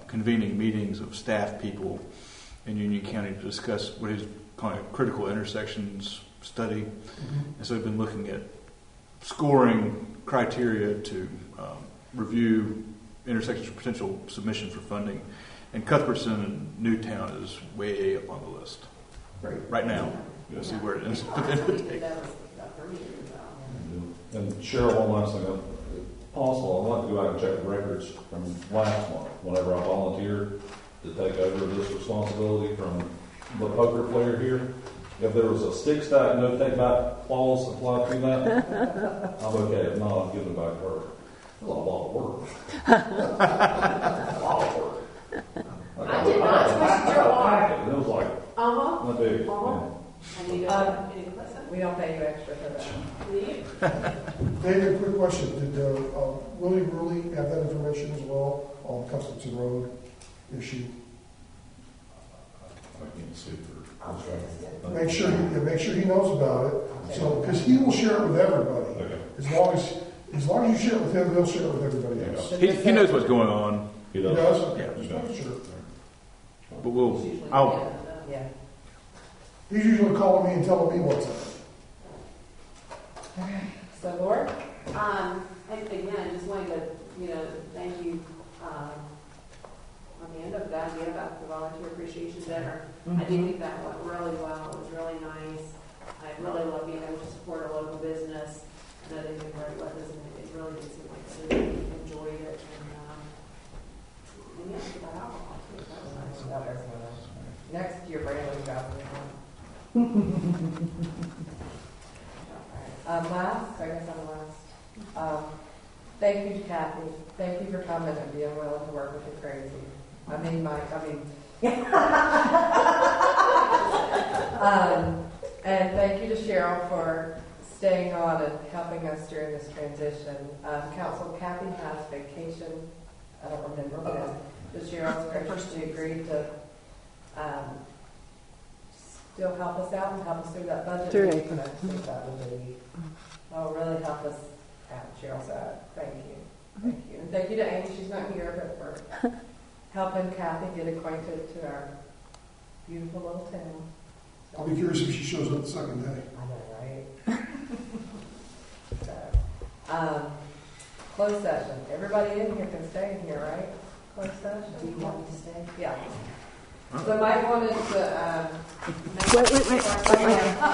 convening meetings of staff people in Union County to discuss what he's calling a critical intersections study. And so we've been looking at scoring criteria to review intersections for potential submission for funding. And Cuthbertson and Newtown is way up on the list right now. You'll see where it is. And Cheryl, one last thing, if possible, I'd like to go back and check the records from last month, whenever I volunteered to take over this responsibility from the poker player here. If there was a stick stack, no take back clause applied to that, I'm okay. If not, I'll give it back to her. It was a lot of work. A lot of work. I did not twist your arm. It was like, not big. And you don't need to listen. We don't pay you extra for that. David, quick question. Did Willie Ruley have that information as well on the Cuthbertson Road issue? I can't speak for. Make sure he knows about it. So, because he will share it with everybody. Okay. As long as you share it with him, he'll share it with everybody else. He knows what's going on, He He does. does? Yeah. Just making sure. but I'll, Yeah. He's usually calling me and telling me what's up. Okay. So, Laura? And again, just wanted to, thank you, on the end of that idea about the volunteer appreciation dinner. I do think that went really well. It was really nice. I really love being able to support a local business. I know they did very well, and it really did seem like they really enjoyed it. And yeah, about alcohol too. That was nice. Next year, Brandon got it. Last, I guess I'm last. Thank you to Kathy. Thank you for coming and being willing to work with the crazy. And thank you to Cheryl for staying on and helping us during this transition. Council, Kathy has vacation. I don't remember when. But Cheryl's graciously agreed to still help us out and help us through that budget. Through meeting. April. I think that will really help us out. Cheryl said, thank you. Thank you. And thank you to Amy. She's not here, but for helping Kathy get acquainted to our beautiful little town. I'll be curious if she shows up the second day. I know, right? So, closed session. Everybody in here can stay in here, right? Closed session. Do you want me to stay? Yeah. So Mike wanted to. Wait.